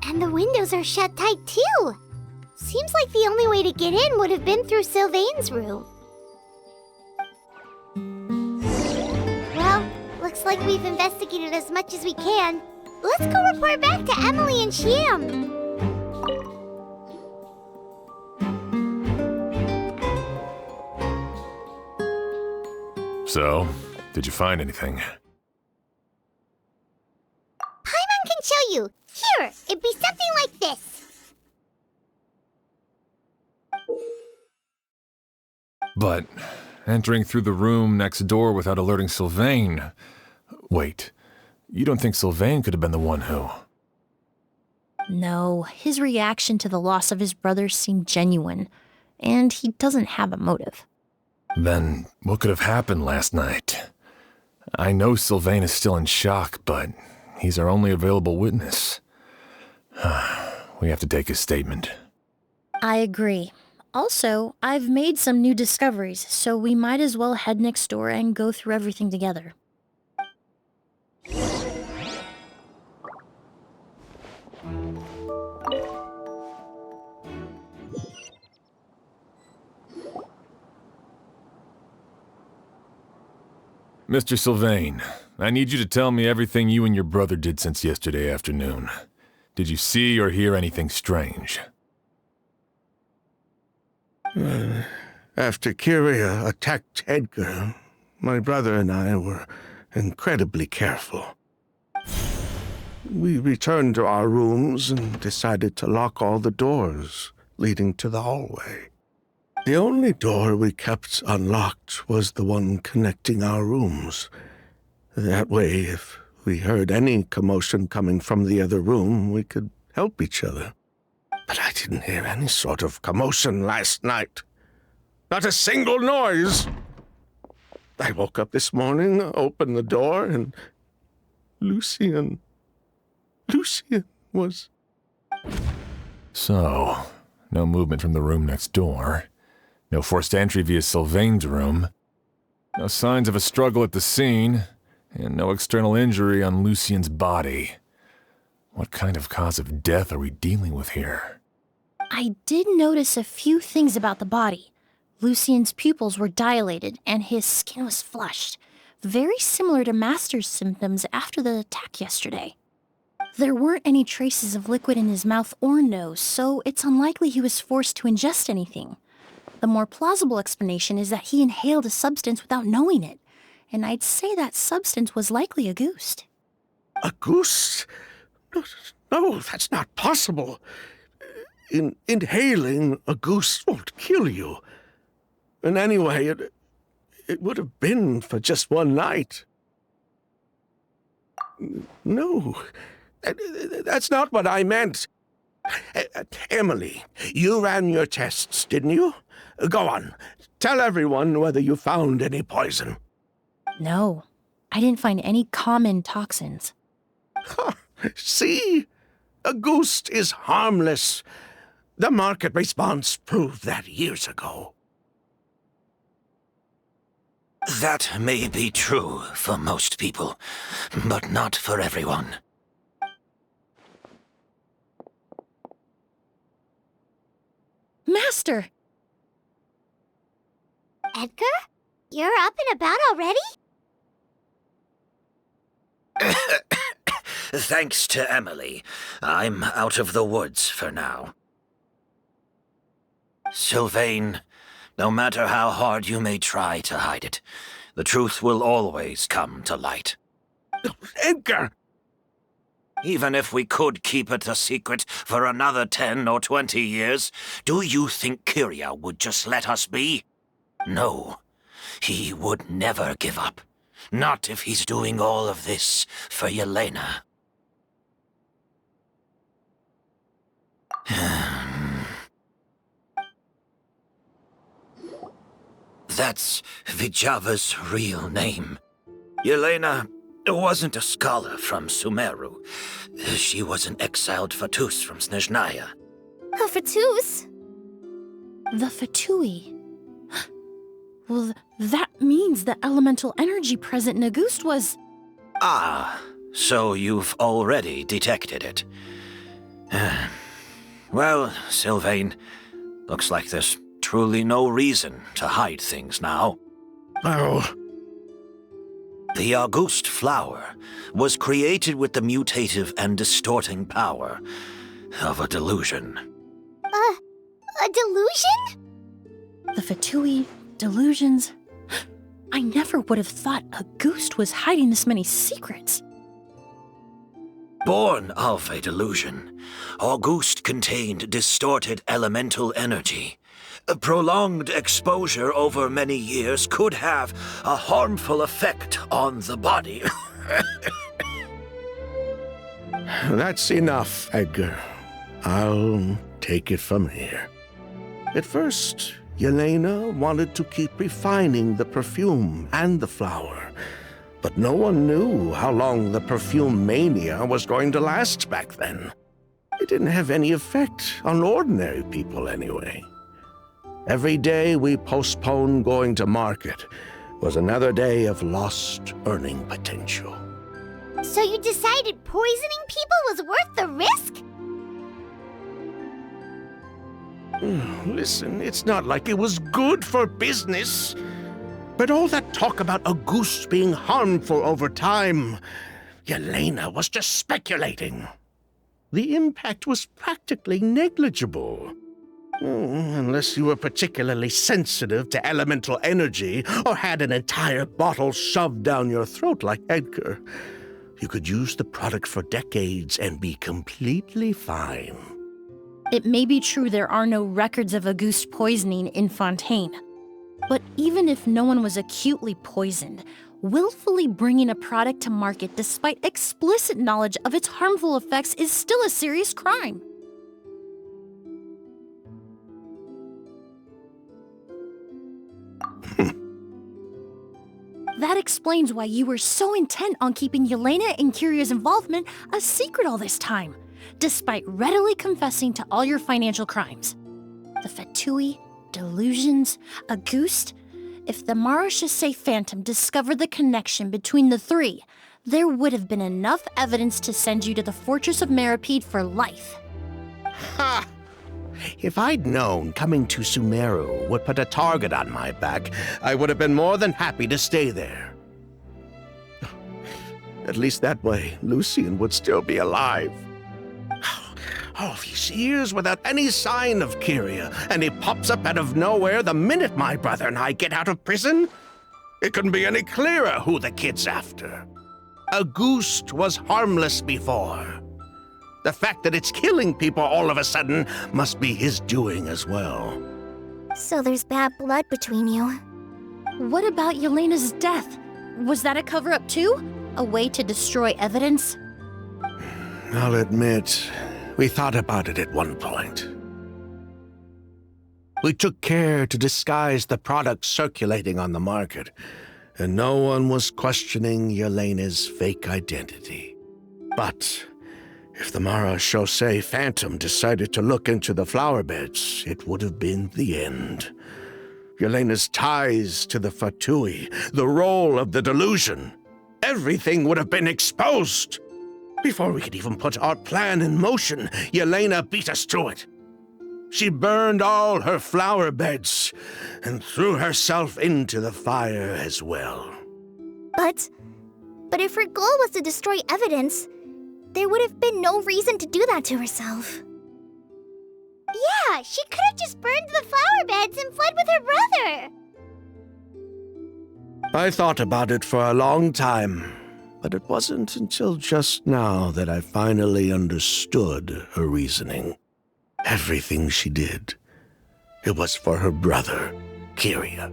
And the windows are shut tight too. Seems like the only way to get in would have been through Sylvain's room. Well, looks like we've investigated as much as we can. Let's go report back to Emilie and Shyam. So, did you find anything? Paimon can show you. Here, it'd be something like this. But entering through the room next door without alerting Sylvain... Wait, you don't think Sylvain could have been the one who... No, his reaction to the loss of his brother seemed genuine, and he doesn't have a motive. Then what could have happened last night? I know Sylvain is still in shock, but he's our only available witness. We have to take his statement. I agree. Also, I've made some new discoveries, so we might as well head next door and go through everything together. Mr. Sylvain, I need you to tell me everything you and your brother did since yesterday afternoon. Did you see or hear anything strange? After Kyria attacked Edgar, my brother and I were incredibly careful. We returned to our rooms and decided to lock all the doors leading to the hallway. The only door we kept unlocked was the one connecting our rooms. That way, if we heard any commotion coming from the other room, we could help each other. But I didn't hear any sort of commotion last night. Not a single noise. I woke up this morning, opened the door, and Lucien was... So, no movement from the room next door. No forced entry via Sylvain's room. No signs of a struggle at the scene. And no external injury on Lucien's body. What kind of cause of death are we dealing with here? I did notice a few things about the body. Lucien's pupils were dilated, and his skin was flushed. Very similar to Master's symptoms after the attack yesterday. There weren't any traces of liquid in his mouth or nose, so it's unlikely he was forced to ingest anything. The more plausible explanation is that he inhaled a substance without knowing it, and I'd say that substance was likely a goose. A goose? No, that's not possible. Inhaling a goose won't kill you. And anyway, it would have been for just one night. No, that's not what I meant. Emilie, you ran your tests, didn't you? Go on, tell everyone whether you found any poison. No, I didn't find any common toxins. Huh. See? A goose is harmless. The market response proved that years ago. That may be true for most people, but not for everyone. Master! Edgar? You're up and about already? Thanks to Emilie, I'm out of the woods for now. Sylvain, no matter how hard you may try to hide it, the truth will always come to light. Edgar! Even if we could keep it a secret for another 10 or 20 years, do you think Kyria would just let us be? No, he would never give up. Not if he's doing all of this for Yelena. That's Vijava's real name. Yelena wasn't a scholar from Sumeru. She was an exiled Fatus from Snezhnaya. A Fatus? The Fatui. Well, that means the elemental energy present in Auguste was... Ah, so you've already detected it. Well, Sylvain, looks like there's truly no reason to hide things now. Oh. The Auguste flower was created with the mutative and distorting power of a delusion. A delusion? The Fatui, delusions... I never would have thought Auguste was hiding this many secrets. Born of a delusion, Auguste contained distorted elemental energy. A prolonged exposure over many years could have a harmful effect on the body. That's enough, Edgar. I'll take it from here. At first, Yelena wanted to keep refining the perfume and the flower, but no one knew how long the perfume mania was going to last back then. It didn't have any effect on ordinary people anyway. Every day we postponed going to market was another day of lost earning potential. So you decided poisoning people was worth the risk? Listen, it's not like it was good for business. But all that talk about Auguste being harmful over time, Yelena was just speculating. The impact was practically negligible. Unless you were particularly sensitive to elemental energy or had an entire bottle shoved down your throat like Edgar. You could use the product for decades and be completely fine. It may be true there are no records of Auguste poisoning in Fontaine. But even if no one was acutely poisoned, willfully bringing a product to market despite explicit knowledge of its harmful effects is still a serious crime. That explains why you were so intent on keeping Yelena and Kyria's involvement a secret all this time, despite readily confessing to all your financial crimes. The Fatui, delusions, Auguste. If the Marechaussee Phantom discovered the connection between the three, there would have been enough evidence to send you to the Fortress of Meripede for life. Ha! If I'd known coming to Sumeru would put a target on my back, I would have been more than happy to stay there. At least that way, Lucian would still be alive. All these years without any sign of Kyria, and he pops up out of nowhere the minute my brother and I get out of prison? It couldn't be any clearer who the kid's after. Auguste was harmless before. The fact that it's killing people all of a sudden must be his doing as well. So there's bad blood between you. What about Yelena's death? Was that a cover-up too? A way to destroy evidence? I'll admit, we thought about it at one point. We took care to disguise the products circulating on the market, and no one was questioning Yelena's fake identity. But if the Marechaussee Phantom decided to look into the flower beds, it would have been the end. Yelena's ties to the Fatui, the role of the delusion, everything would have been exposed. Before we could even put our plan in motion, Yelena beat us to it. She burned all her flower beds and threw herself into the fire as well. But if her goal was to destroy evidence, there would have been no reason to do that to herself. Yeah, she could have just burned the flower beds and fled with her brother. I thought about it for a long time, but it wasn't until just now that I finally understood her reasoning. Everything she did, it was for her brother, Kyria.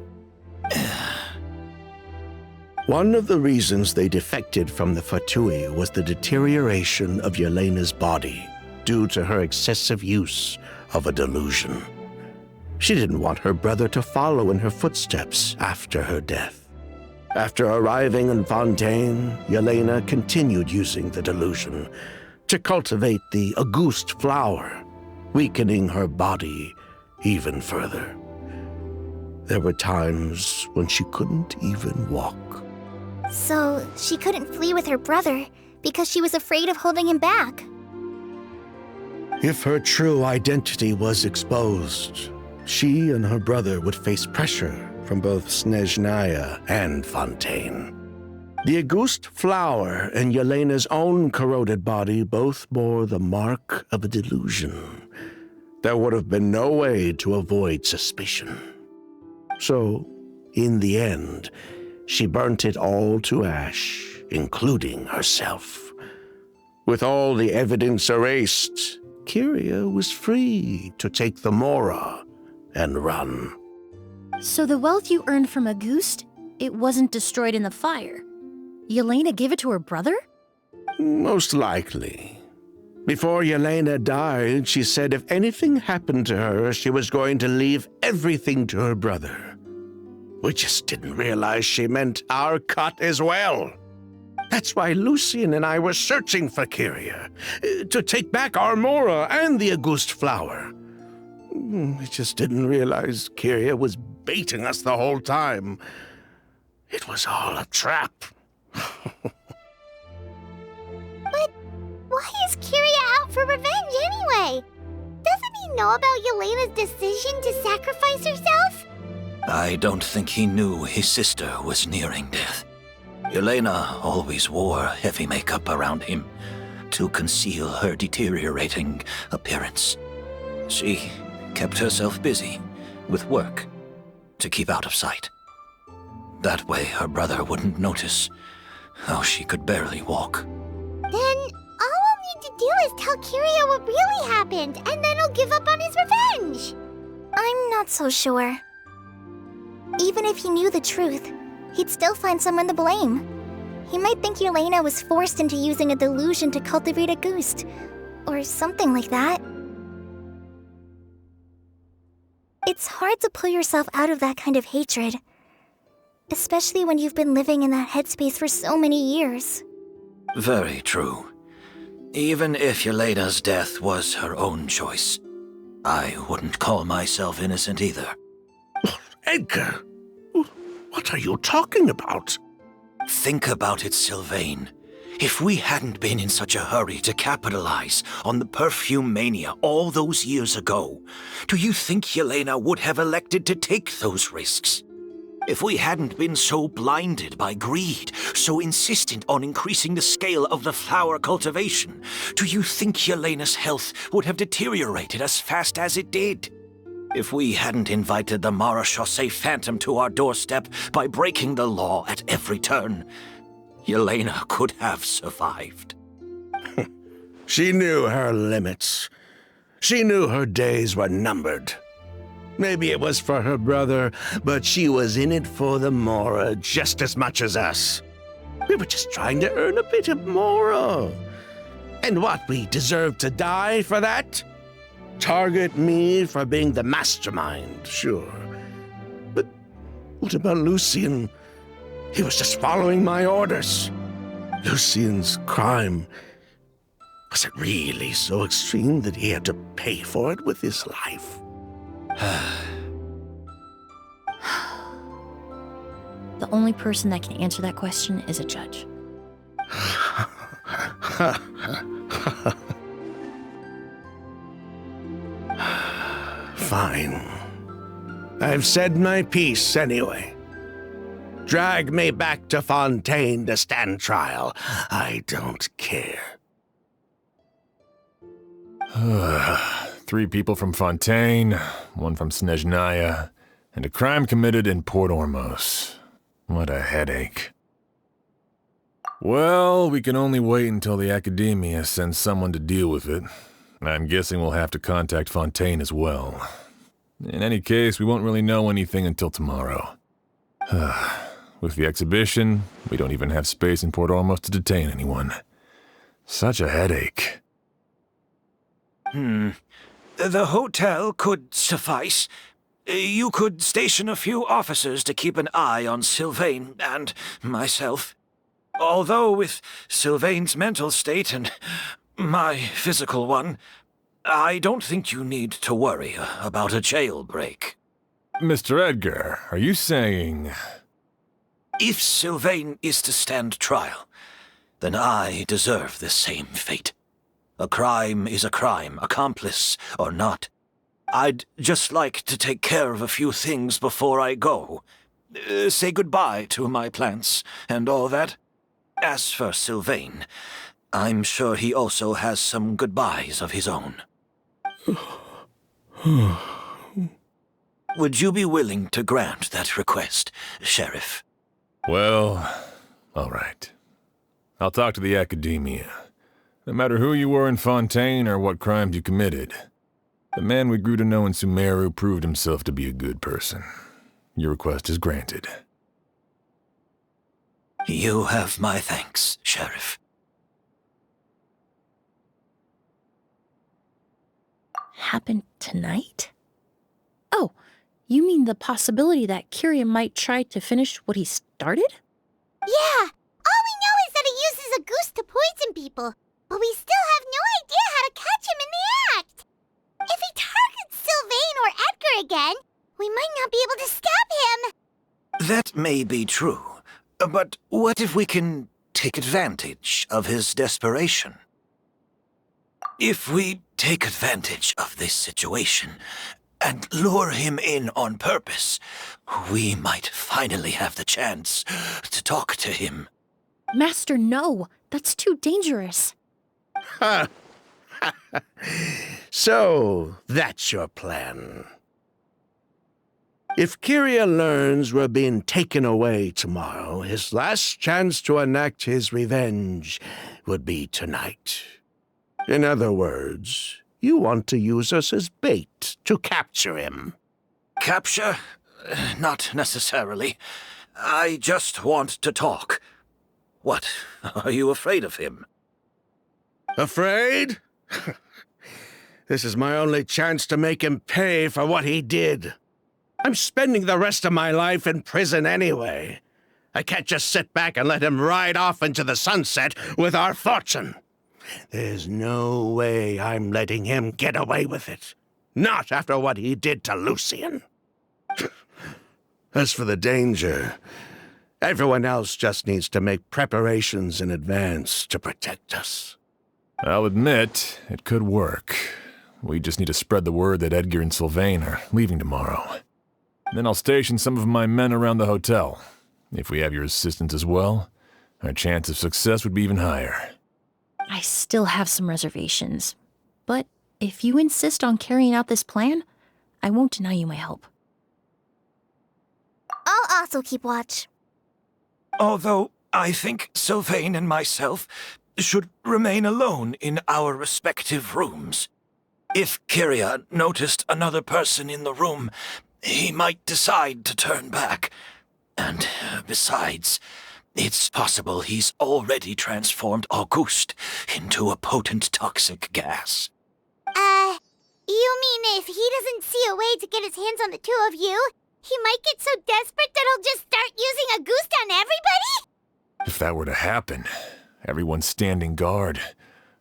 One of the reasons they defected from the Fatui was the deterioration of Yelena's body due to her excessive use of a delusion. She didn't want her brother to follow in her footsteps after her death. After arriving in Fontaine, Yelena continued using the delusion to cultivate the Auguste flower, weakening her body even further. There were times when she couldn't even walk. So she couldn't flee with her brother because she was afraid of holding him back. If her true identity was exposed, she and her brother would face pressure from both Snezhnaya and Fontaine. The Auguste flower and Yelena's own corroded body both bore the mark of a delusion. There would have been no way to avoid suspicion. So, in the end, she burnt it all to ash, including herself. With all the evidence erased, Kyria was free to take the Mora and run. So the wealth you earned from Auguste, it wasn't destroyed in the fire. Yelena gave it to her brother? Most likely. Before Yelena died, she said if anything happened to her, she was going to leave everything to her brother. We just didn't realize she meant our cut as well. That's why Lucian and I were searching for Kyria, to take back our Mora and the Auguste flower. We just didn't realize Kyria was baiting us the whole time. It was all a trap. But why is Kyria out for revenge anyway? Doesn't he know about Yelena's decision to sacrifice herself? I don't think he knew his sister was nearing death. Yelena always wore heavy makeup around him to conceal her deteriorating appearance. She kept herself busy with work to keep out of sight. That way her brother wouldn't notice how she could barely walk. Then all we'll need to do is tell Kyria what really happened, and then he'll give up on his revenge. I'm not so sure. Even if he knew the truth, he'd still find someone to blame. He might think Yelena was forced into using a delusion to cultivate a Auguste, or something like that. It's hard to pull yourself out of that kind of hatred, especially when you've been living in that headspace for so many years. Very true. Even if Yelena's death was her own choice, I wouldn't call myself innocent either. Edgar, what are you talking about? Think about it, Sylvain. If we hadn't been in such a hurry to capitalize on the perfume mania all those years ago, do you think Yelena would have elected to take those risks? If we hadn't been so blinded by greed, so insistent on increasing the scale of the flower cultivation, do you think Yelena's health would have deteriorated as fast as it did? If we hadn't invited the Marechaussee Phantom to our doorstep by breaking the law at every turn, Yelena could have survived. She knew her limits. She knew her days were numbered. Maybe it was for her brother, but she was in it for the Mora just as much as us. We were just trying to earn a bit of Mora. And what, we deserve to die for that? Target me for being the mastermind, sure. But what about Lucien? He was just following my orders. Lucien's crime, was it really so extreme that he had to pay for it with his life? The only person that can answer that question is a judge. Fine. I've said my piece anyway. Drag me back to Fontaine to stand trial. I don't care. 3 people from Fontaine, 1 from Snezhnaya, and a crime committed in Port Ormos. What a headache. Well, we can only wait until the Academia sends someone to deal with it. I'm guessing we'll have to contact Fontaine as well. In any case, we won't really know anything until tomorrow. With the exhibition, we don't even have space in Port Ormos to detain anyone. Such a headache. The hotel could suffice. You could station a few officers to keep an eye on Sylvain and myself. Although with Sylvain's mental state and my physical one, I don't think you need to worry about a jailbreak. Mr. Edgar, are you saying... If Sylvain is to stand trial, then I deserve the same fate. A crime is a crime, accomplice or not. I'd just like to take care of a few things before I go. Say goodbye to my plants and all that. As for Sylvain, I'm sure he also has some goodbyes of his own. Would you be willing to grant that request, Sheriff? Well, all right. I'll talk to the Academia. No matter who you were in Fontaine or what crimes you committed, the man we grew to know in Sumeru proved himself to be a good person. Your request is granted. You have my thanks, Sheriff. Happened tonight? Oh, you mean the possibility that Kyria might try to finish what he started? Yeah, all we know is that he uses a goose to poison people, but we still have no idea how to catch him in the act. If he targets Sylvain or Edgar again, we might not be able to stop him. That may be true, but what if we can take advantage of his desperation? If we take advantage of this situation and lure him in on purpose, we might finally have the chance to talk to him. Master, no. That's too dangerous. So, that's your plan. If Kyria learns we're being taken away tomorrow, his last chance to enact his revenge would be tonight. In other words, you want to use us as bait to capture him. Capture? Not necessarily. I just want to talk. What? Are you afraid of him? Afraid? This is my only chance to make him pay for what he did. I'm spending the rest of my life in prison anyway. I can't just sit back and let him ride off into the sunset with our fortune. There's no way I'm letting him get away with it. Not after what he did to Lucien. As for the danger, everyone else just needs to make preparations in advance to protect us. I'll admit, it could work. We just need to spread the word that Edgar and Sylvain are leaving tomorrow. Then I'll station some of my men around the hotel. If we have your assistance as well, our chance of success would be even higher. I still have some reservations, but if you insist on carrying out this plan, I won't deny you my help. I'll also keep watch. Although I think Sylvain and myself should remain alone in our respective rooms. If Kyria noticed another person in the room, he might decide to turn back. And besides, it's possible he's already transformed Auguste into a potent toxic gas. You mean if he doesn't see a way to get his hands on the two of you, he might get so desperate that he'll just start using Auguste on everybody? If that were to happen, everyone's standing guard.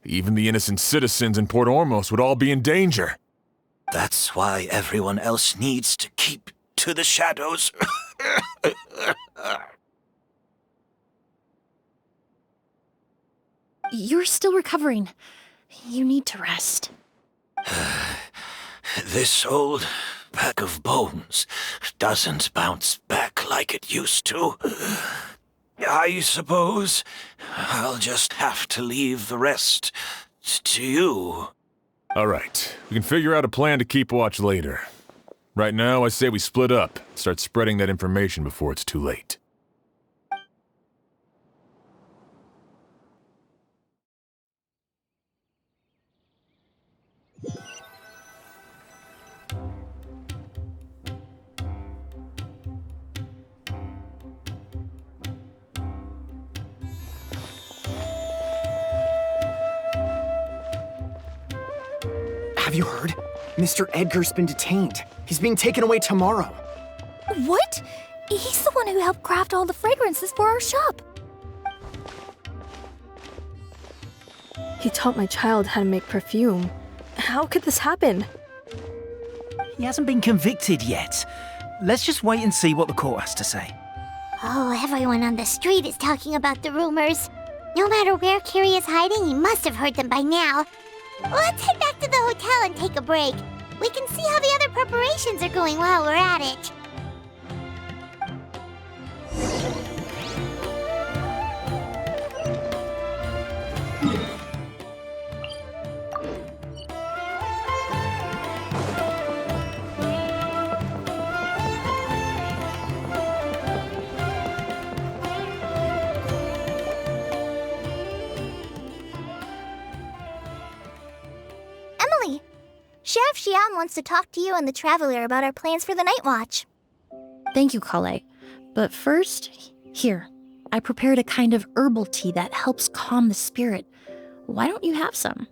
Even the innocent citizens in Port Ormos would all be in danger. That's why everyone else needs to keep to the shadows. You're still recovering. You need to rest. This old pack of bones doesn't bounce back like it used to. I suppose I'll just have to leave the rest to you. All right, we can figure out a plan to keep watch later. Right now, I say we split up, start spreading that information before it's too late. Have you heard? Mr. Edgar's been detained. He's being taken away tomorrow. What? He's the one who helped craft all the fragrances for our shop. He taught my child how to make perfume. How could this happen? He hasn't been convicted yet. Let's just wait and see what the court has to say. Oh, everyone on the street is talking about the rumors. No matter where Kyria is hiding, he must have heard them by now. Let's head back to the hotel and take a break. We can see how the other preparations are going while we're at it. Emilie, Sheriff Xian wants to talk to you and the Traveler about our plans for the night watch. Thank you, Kale. But first, here, I prepared a kind of herbal tea that helps calm the spirit. Why don't you have some?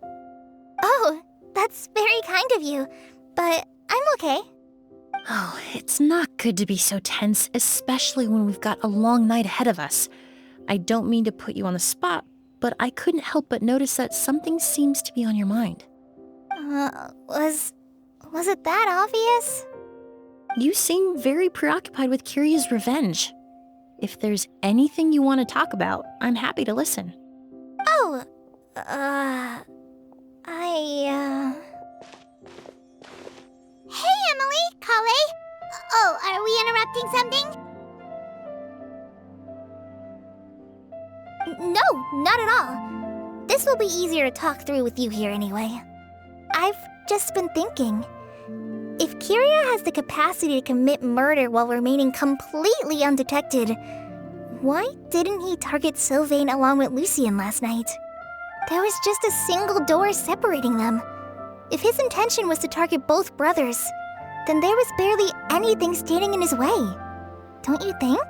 Oh, that's very kind of you, but I'm okay. Oh, it's not good to be so tense, especially when we've got a long night ahead of us. I don't mean to put you on the spot, but I couldn't help but notice that something seems to be on your mind. Was it that obvious? You seem very preoccupied with Kyria's revenge. If there's anything you want to talk about, I'm happy to listen. Oh, Hey, Emilie, Kale. Oh, are we interrupting something? No, not at all. This will be easier to talk through with you here anyway. I've just been thinking. If Kyria has the capacity to commit murder while remaining completely undetected, why didn't he target Sylvain along with Lucien last night? There was just a single door separating them. If his intention was to target both brothers, then there was barely anything standing in his way. Don't you think?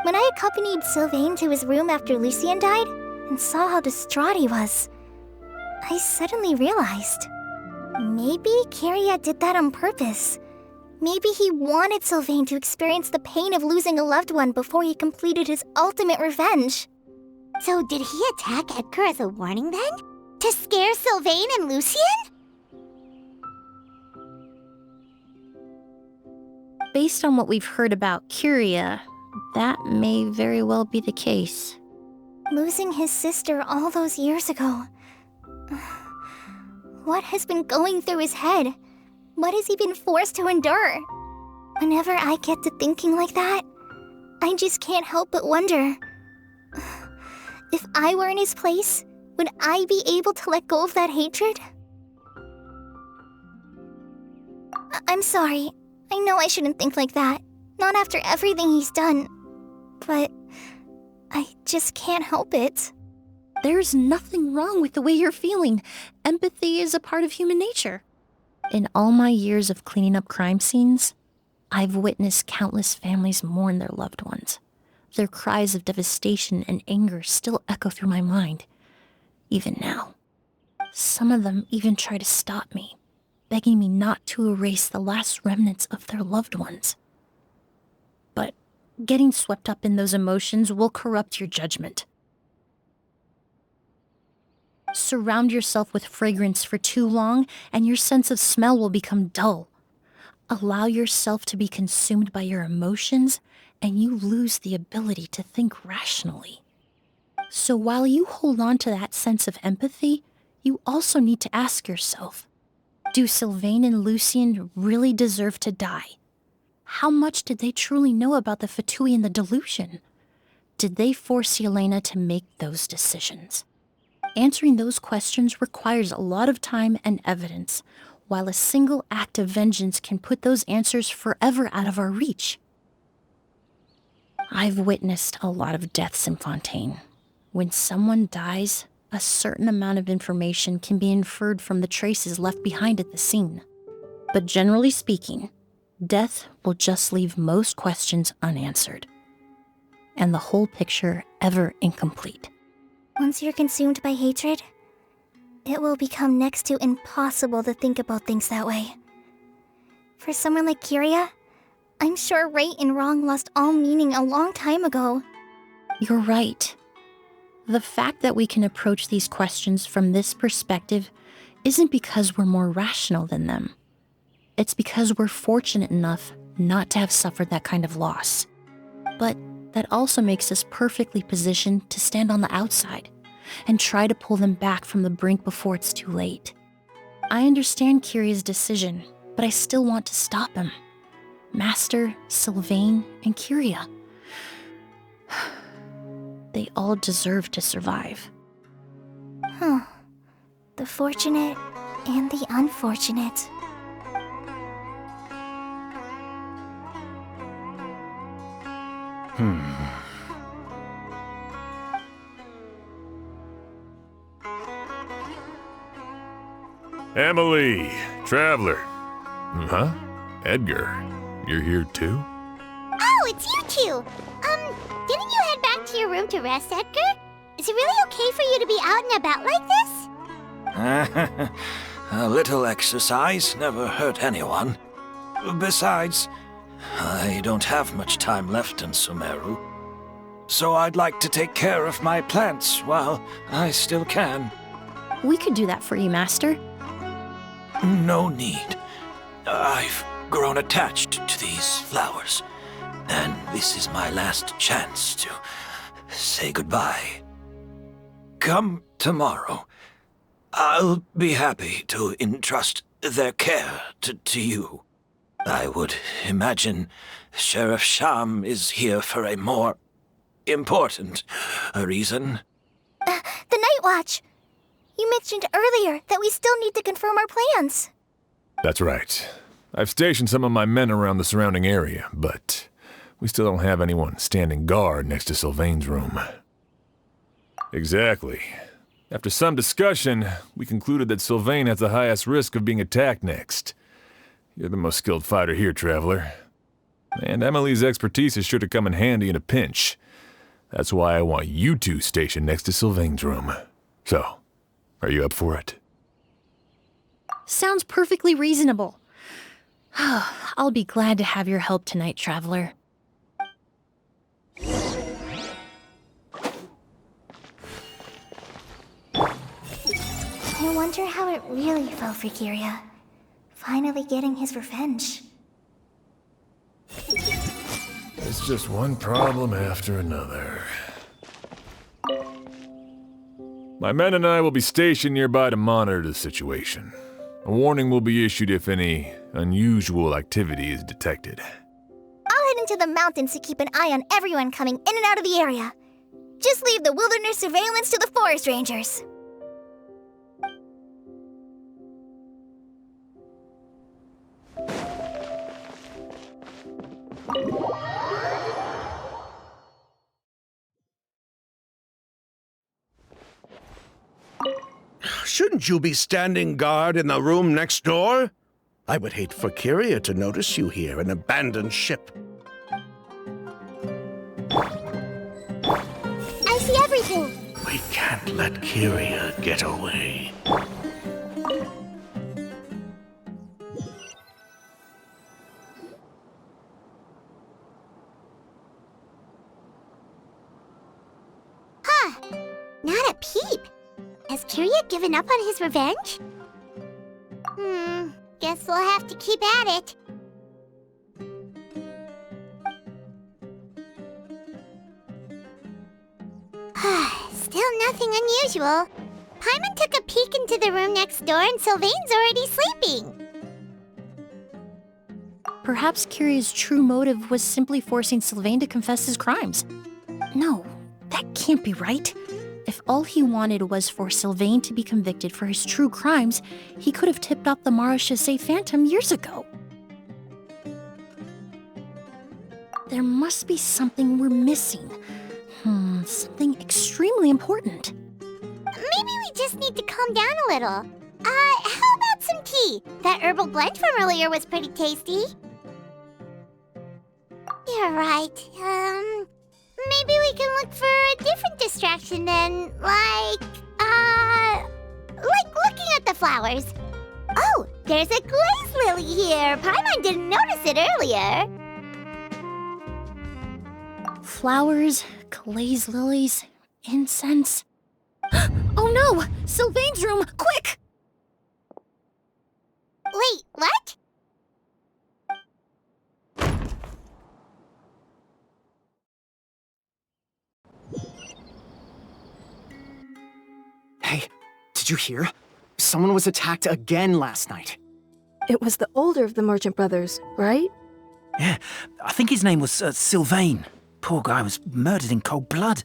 When I accompanied Sylvain to his room after Lucien died and saw how distraught he was, I suddenly realized. Maybe Kyria did that on purpose. Maybe he wanted Sylvain to experience the pain of losing a loved one before he completed his ultimate revenge. So did he attack Edgar as a warning then? To scare Sylvain and Lucien? Based on what we've heard about Kyria, that may very well be the case. Losing his sister all those years ago. What has been going through his head? What has he been forced to endure? Whenever I get to thinking like that, I just can't help but wonder. If I were in his place, would I be able to let go of that hatred? I'm sorry. I know I shouldn't think like that. Not after everything he's done. But I just can't help it. There's nothing wrong with the way you're feeling. Empathy is a part of human nature. In all my years of cleaning up crime scenes, I've witnessed countless families mourn their loved ones. Their cries of devastation and anger still echo through my mind, even now. Some of them even try to stop me, begging me not to erase the last remnants of their loved ones. But getting swept up in those emotions will corrupt your judgment. Surround yourself with fragrance for too long, and your sense of smell will become dull. Allow yourself to be consumed by your emotions, and you lose the ability to think rationally. So while you hold on to that sense of empathy, you also need to ask yourself, do Sylvain and Lucien really deserve to die? How much did they truly know about the Fatui and the delusion? Did they force Yelena to make those decisions? Answering those questions requires a lot of time and evidence, while a single act of vengeance can put those answers forever out of our reach. I've witnessed a lot of deaths in Fontaine. When someone dies, a certain amount of information can be inferred from the traces left behind at the scene. But generally speaking, death will just leave most questions unanswered, and the whole picture ever incomplete. Once you're consumed by hatred, it will become next to impossible to think about things that way. For someone like Kyria, I'm sure right and wrong lost all meaning a long time ago. You're right. The fact that we can approach these questions from this perspective isn't because we're more rational than them. It's because we're fortunate enough not to have suffered that kind of loss. But that also makes us perfectly positioned to stand on the outside and try to pull them back from the brink before it's too late. I understand Kyria's decision, but I still want to stop him. Master, Sylvain, and Kyria. They all deserve to survive. The fortunate and the unfortunate. Emilie, traveler. Huh? Edgar, you're here too? Oh, it's you two! Didn't you head back to your room to rest, Edgar? Is it really okay for you to be out and about like this? A little exercise never hurt anyone. Besides, I don't have much time left in Sumeru. So I'd like to take care of my plants while I still can. We could do that for you, Master. No need. I've grown attached to these flowers, and this is my last chance to say goodbye. Come tomorrow. I'll be happy to entrust their care to you. I would imagine Sheriff Sham is here for a more important reason. The Night Watch! You mentioned earlier that we still need to confirm our plans. That's right. I've stationed some of my men around the surrounding area, but we still don't have anyone standing guard next to Sylvain's room. Exactly. After some discussion, we concluded that Sylvain has the highest risk of being attacked next. You're the most skilled fighter here, traveler. And Emilie's expertise is sure to come in handy in a pinch. That's why I want you two stationed next to Sylvain's room. So, are you up for it? Sounds perfectly reasonable. I'll be glad to have your help tonight, traveler. I wonder how it really felt for Kyria. Finally getting his revenge. It's just one problem after another. My men and I will be stationed nearby to monitor the situation. A warning will be issued if any unusual activity is detected. into the mountains to keep an eye on everyone coming in and out of the area. Just leave the wilderness surveillance to the forest rangers. Shouldn't you be standing guard in the room next door? I would hate for Kyria to notice you here, an abandoned ship. I see everything. We can't let Kyria get away. Huh. Not a peep. Has Kyria given up on his revenge? Guess we'll have to keep at it. Still nothing unusual. Paimon took a peek into the room next door and Sylvain's already sleeping. Perhaps Kyria's true motive was simply forcing Sylvain to confess his crimes. No, that can't be right. If all he wanted was for Sylvain to be convicted for his true crimes, he could have tipped off the Marechaussee Phantom years ago. There must be something we're missing. Something extremely important. Maybe we just need to calm down a little. How about some tea? That herbal blend from earlier was pretty tasty. You're right. Maybe we can look for a different distraction then, like looking at the flowers. Oh, there's a glaze lily here. Paimon didn't notice it earlier. Flowers, glaze lilies, incense. Oh no! Sylvain's room! Quick! Wait, what? Hey, did you hear? Someone was attacked again last night. It was the older of the merchant brothers, right? Yeah, I think his name was Sylvain. Poor guy was murdered in cold blood.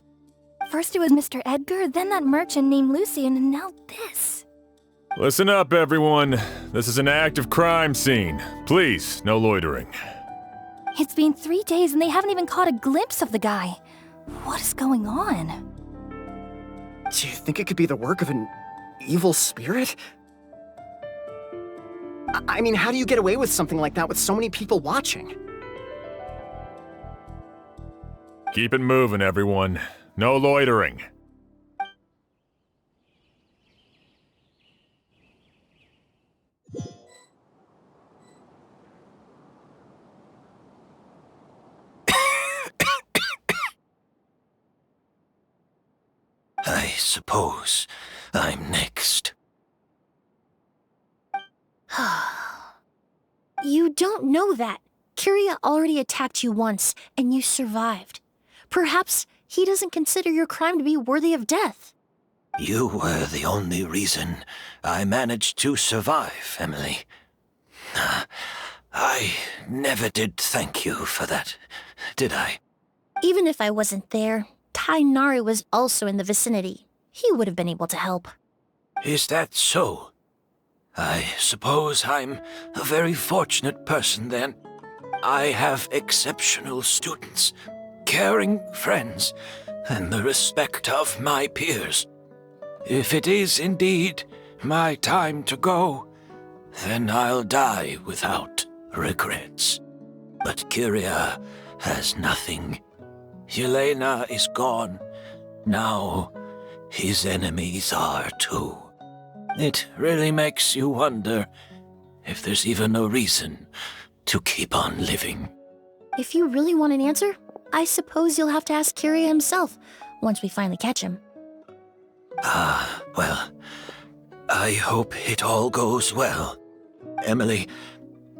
First it was Mr. Edgar, then that merchant named Lucian, and now this. Listen up, everyone. This is an active crime scene. Please, no loitering. It's been 3 days and they haven't even caught a glimpse of the guy. What is going on? Do you think it could be the work of an evil spirit? I mean, how do you get away with something like that with so many people watching? Keep it moving, everyone. No loitering. I suppose I'm next. You don't know that. Kyria already attacked you once, and you survived. Perhaps he doesn't consider your crime to be worthy of death. You were the only reason I managed to survive, Emilie. I never did thank you for that, did I? Even if I wasn't there, Tainari was also in the vicinity. He would have been able to help. Is that so? I suppose I'm a very fortunate person then. I have exceptional students, caring friends, and the respect of my peers. If it is indeed my time to go, then I'll die without regrets. But Kyria has nothing. Yelena is gone. Now his enemies are too. It really makes you wonder if there's even a reason to keep on living. If you really want an answer, I suppose you'll have to ask Kyria himself, once we finally catch him. Well, I hope it all goes well. Emilie,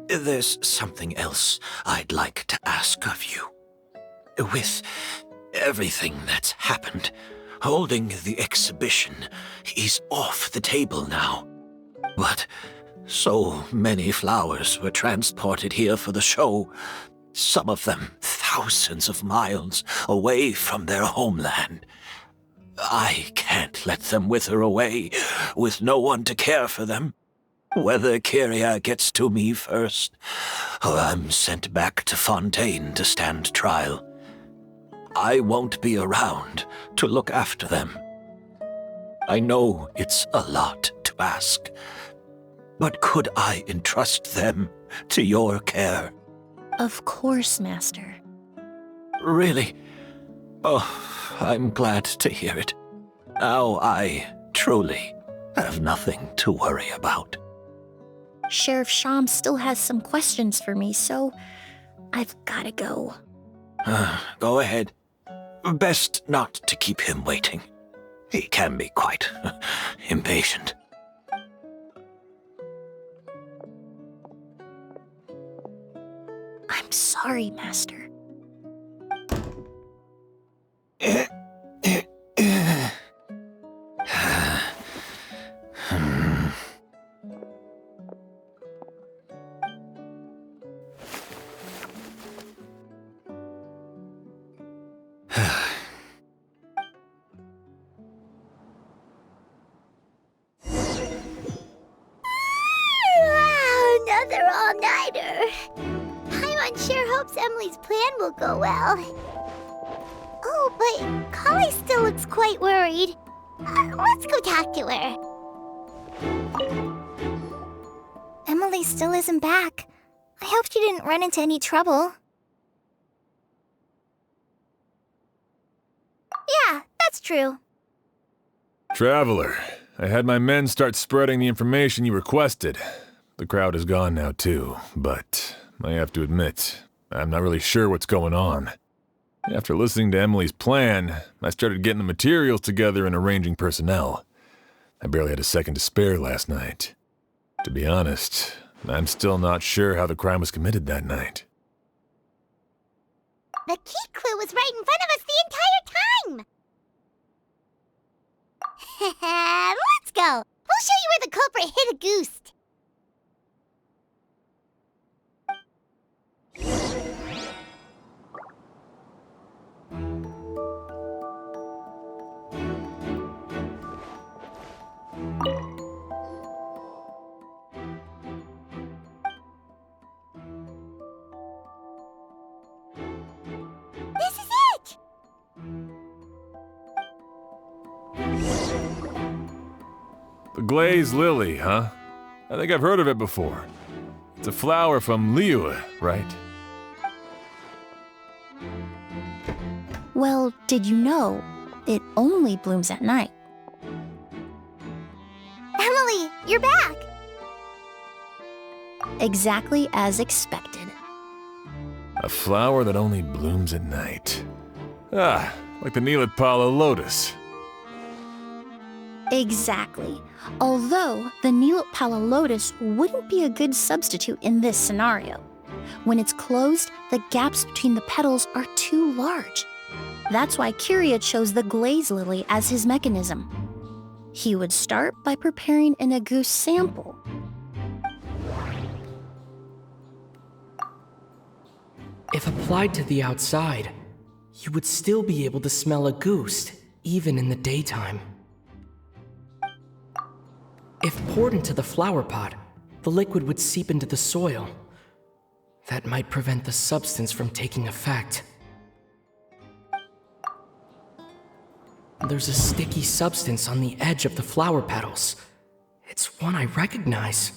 there's something else I'd like to ask of you. With everything that's happened, holding the exhibition is off the table now. But so many flowers were transported here for the show, some of them thousands of miles away from their homeland. I can't let them wither away with no one to care for them. Whether Kyria gets to me first, or I'm sent back to Fontaine to stand trial, I won't be around to look after them. I know it's a lot to ask, but could I entrust them to your care? Of course, Master. Really? Oh, I'm glad to hear it. Now I truly have nothing to worry about. Sheriff Sham still has some questions for me, so I've gotta go. Go ahead. Best not to keep him waiting. He can be quite impatient. I'm sorry, Master. Another all-nighter. Paimon sure hopes Emilie's plan will go well. Oh, but Kali still looks quite worried. Let's go talk to her. Emilie still isn't back. I hope she didn't run into any trouble. Yeah, that's true. Traveler, I had my men start spreading the information you requested. The crowd is gone now too, but I have to admit, I'm not really sure what's going on. After listening to Emilie's plan, I started getting the materials together and arranging personnel. I barely had a second to spare last night. To be honest, I'm still not sure how the crime was committed that night. The key clue was right in front of us the entire time! Let's go! We'll show you where the culprit hid a goose! This is it! The glazed lily, huh? I think I've heard of it before. It's a flower from Liyue, right? Well, did you know it only blooms at night? Emilie, you're back! Exactly as expected. A flower that only blooms at night. Ah, like the Neelitpala lotus. Exactly. Although the Neelitpala lotus wouldn't be a good substitute in this scenario. When it's closed, the gaps between the petals are too large. That's why Kyria chose the glaze lily as his mechanism. He would start by preparing an agouste sample. If applied to the outside, you would still be able to smell agouste, even in the daytime. If poured into the flower pot, the liquid would seep into the soil. That might prevent the substance from taking effect. There's a sticky substance on the edge of the flower petals. It's one I recognize.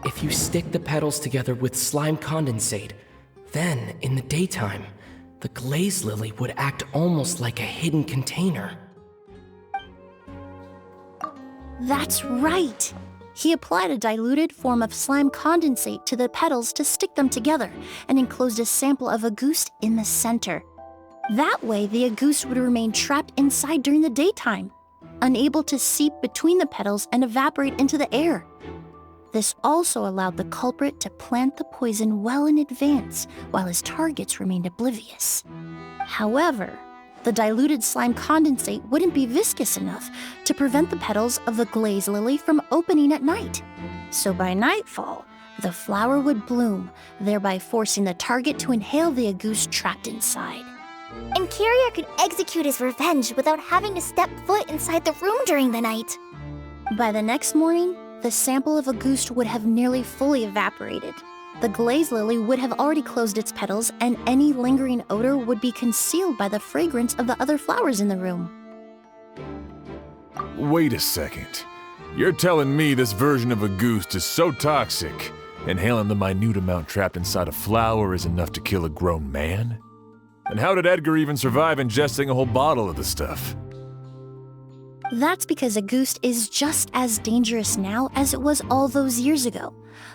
If you stick the petals together with slime condensate, then, in the daytime, the glaze lily would act almost like a hidden container. That's right! He applied a diluted form of slime condensate to the petals to stick them together and enclosed a sample of agouste in the center. That way, the agouste would remain trapped inside during the daytime, unable to seep between the petals and evaporate into the air. This also allowed the culprit to plant the poison well in advance while his targets remained oblivious. However, the diluted slime condensate wouldn't be viscous enough to prevent the petals of the glaze lily from opening at night. So by nightfall, The flower would bloom, thereby forcing the target to inhale the agouste trapped inside. And Kyria could execute his revenge without having to step foot inside the room during the night. By the next morning, the sample of agouste would have nearly fully evaporated. The glaze lily would have already closed its petals, and any lingering odor would be concealed by the fragrance of the other flowers in the room. Wait a second. You're telling me this version of agouste is so toxic, inhaling the minute amount trapped inside a flower is enough to kill a grown man? And how did Edgar even survive ingesting a whole bottle of the stuff? That's because agouste is just as dangerous now as it was all those years ago.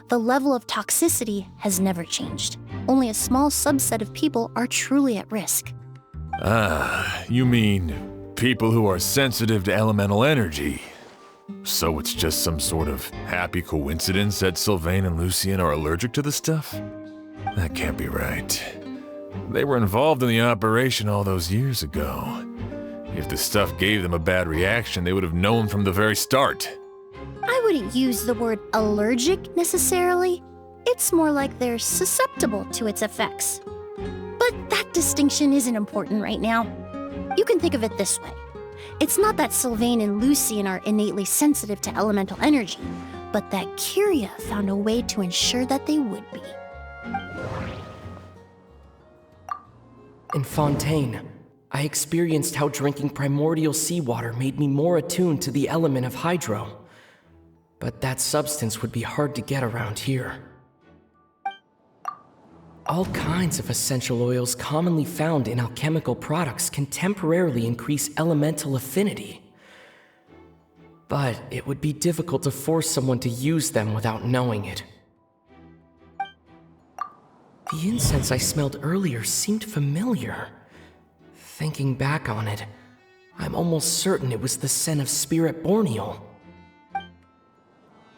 The level of toxicity has never changed. Only a small subset of people are truly at risk. Ah, you mean people who are sensitive to elemental energy. So it's just some sort of happy coincidence that Sylvain and Lucien are allergic to the stuff? That can't be right. They were involved in the operation all those years ago. If the stuff gave them a bad reaction, they would have known from the very start. I wouldn't use the word allergic necessarily. It's more like they're susceptible to its effects. But that distinction isn't important right now. You can think of it this way. It's not that Sylvain and Lucien are innately sensitive to elemental energy, but that Kyria found a way to ensure that they would be. In Fontaine, I experienced how drinking primordial seawater made me more attuned to the element of hydro. But that substance would be hard to get around here. All kinds of essential oils commonly found in alchemical products can temporarily increase elemental affinity. But it would be difficult to force someone to use them without knowing it. The incense I smelled earlier seemed familiar. Thinking back on it, I'm almost certain it was the scent of Spirit Borneal.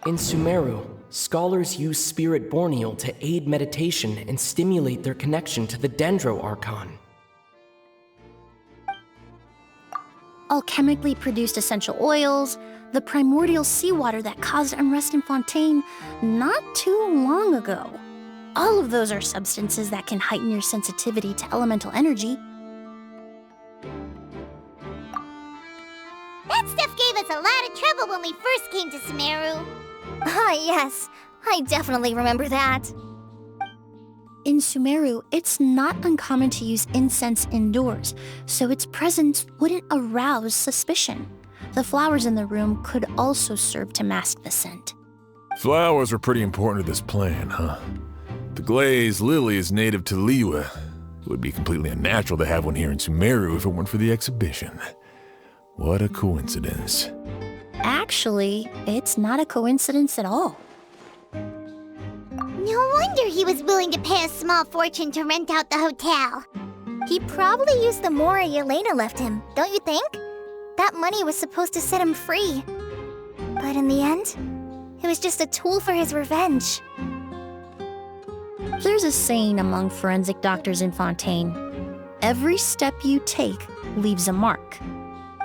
In Sumeru, scholars use Spirit Borneal to aid meditation and stimulate their connection to the Dendro Archon. Alchemically produced essential oils, the primordial seawater that caused unrest in Fontaine not too long ago. All of those are substances that can heighten your sensitivity to elemental energy. That stuff gave us a lot of trouble when we first came to Sumeru. Ah, yes. I definitely remember that. In Sumeru, it's not uncommon to use incense indoors, so its presence wouldn't arouse suspicion. The flowers in the room could also serve to mask the scent. Flowers were pretty important to this plan, huh? The glazed lily is native to Liyue. It would be completely unnatural to have one here in Sumeru if it weren't for the exhibition. What a coincidence. Actually, it's not a coincidence at all. No wonder he was willing to pay a small fortune to rent out the hotel. He probably used the mora Yelena left him, don't you think? That money was supposed to set him free. But in the end, it was just a tool for his revenge. There's a saying among forensic doctors in Fontaine. Every step you take leaves a mark.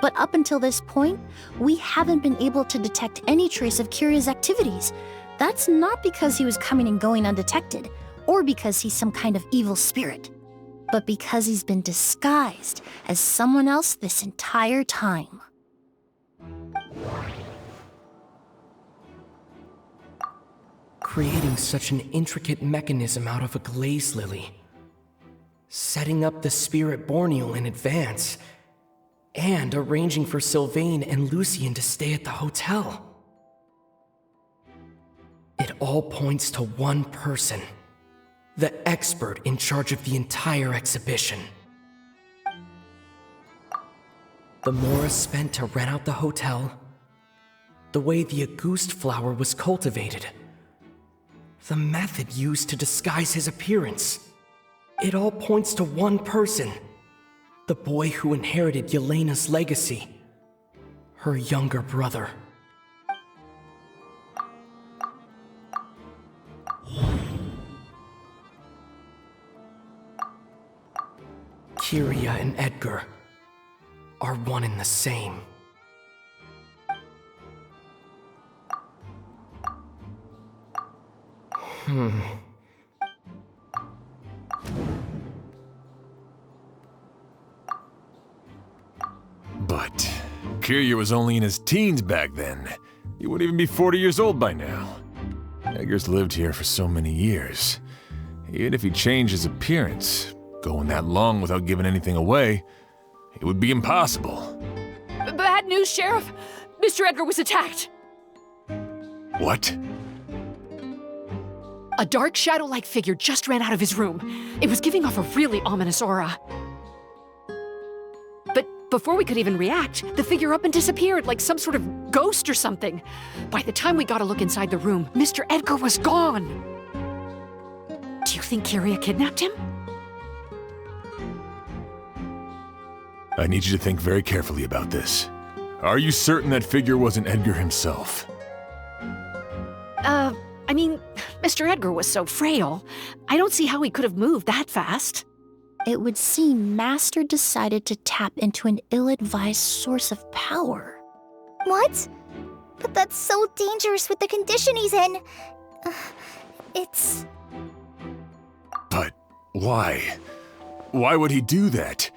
But up until this point, we haven't been able to detect any trace of Kyria's activities. That's not because he was coming and going undetected, or because he's some kind of evil spirit, but because he's been disguised as someone else this entire time. Creating such an intricate mechanism out of a glaze lily, setting up the Spirit Borneal in advance, and arranging for Sylvain and Lucien to stay at the hotel. It all points to one person, the expert in charge of the entire exhibition. The mora spent to rent out the hotel, the way the Auguste flower was cultivated, the method used to disguise his appearance. It all points to one person, the boy who inherited Yelena's legacy, her younger brother. Kyria and Edgar are one and the same. But Kiryu was only in his teens back then. He wouldn't even be 40 years old by now. Edgar's lived here for so many years. Even if he changed his appearance, going that long without giving anything away, it would be impossible. Bad news, Sheriff! Mr. Edgar was attacked! What? A dark shadow-like figure just ran out of his room. It was giving off a really ominous aura. But before we could even react, the figure up and disappeared like some sort of ghost or something. By the time we got a look inside the room, Mr. Edgar was gone. Do you think Kiria kidnapped him? I need you to think very carefully about this. Are you certain that figure wasn't Edgar himself? I mean, Mr. Edgar was so frail. I don't see how he could have moved that fast. It would seem Master decided to tap into an ill-advised source of power. What? But that's so dangerous with the condition he's in. It's... But why? Why would he do that?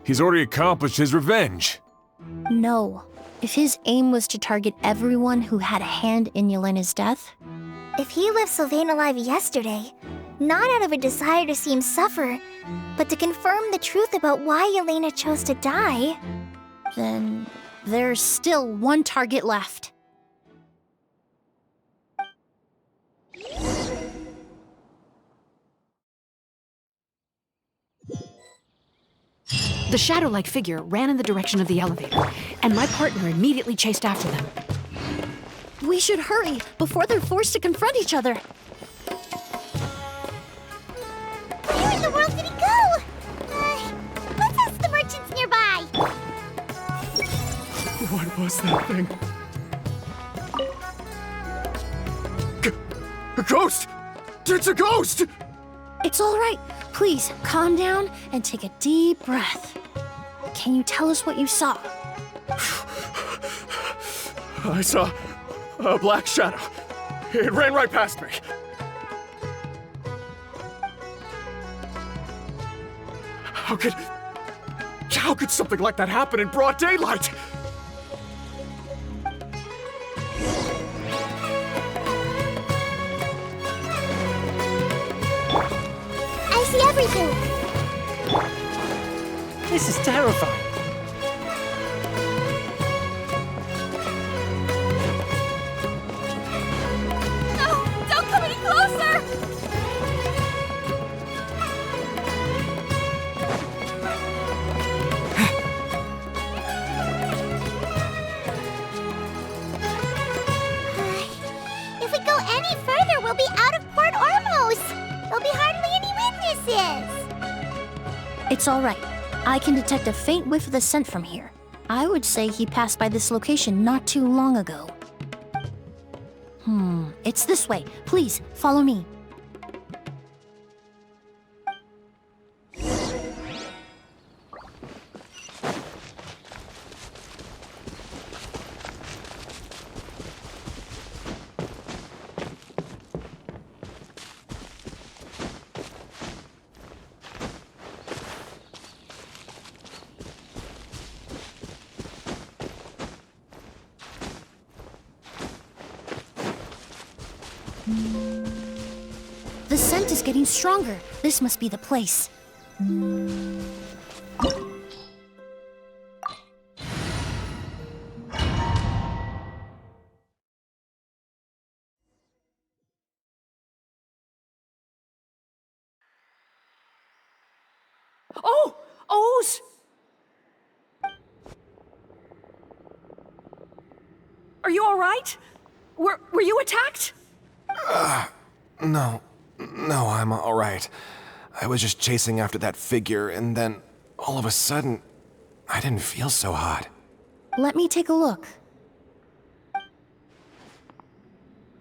He's already accomplished his revenge. No. If his aim was to target everyone who had a hand in Yelena's death... If he left Sylvain alive yesterday, not out of a desire to see him suffer, but to confirm the truth about why Yelena chose to die... Then there's still one target left. The shadow-like figure ran in the direction of the elevator, and my partner immediately chased after them. We should hurry before they're forced to confront each other. Where in the world did he go? Let's ask the merchants nearby. What was that thing? A ghost! It's a ghost! It's all right. Please, calm down and take a deep breath. Can you tell us what you saw? I saw a black shadow. It ran right past me. How could something like that happen in broad daylight? I see everything. This is terrifying. Don't come any closer! If we go any further, we'll be out of Port Ormos. There'll be hardly any witnesses. It's all right. I can detect a faint whiff of the scent from here. I would say he passed by this location not too long ago. It's this way. Please, follow me. The scent is getting stronger. This must be the place. Oh! O's! Are you all right? Were you attacked? No, I'm all right. I was just chasing after that figure, and then all of a sudden, I didn't feel so hot. Let me take a look.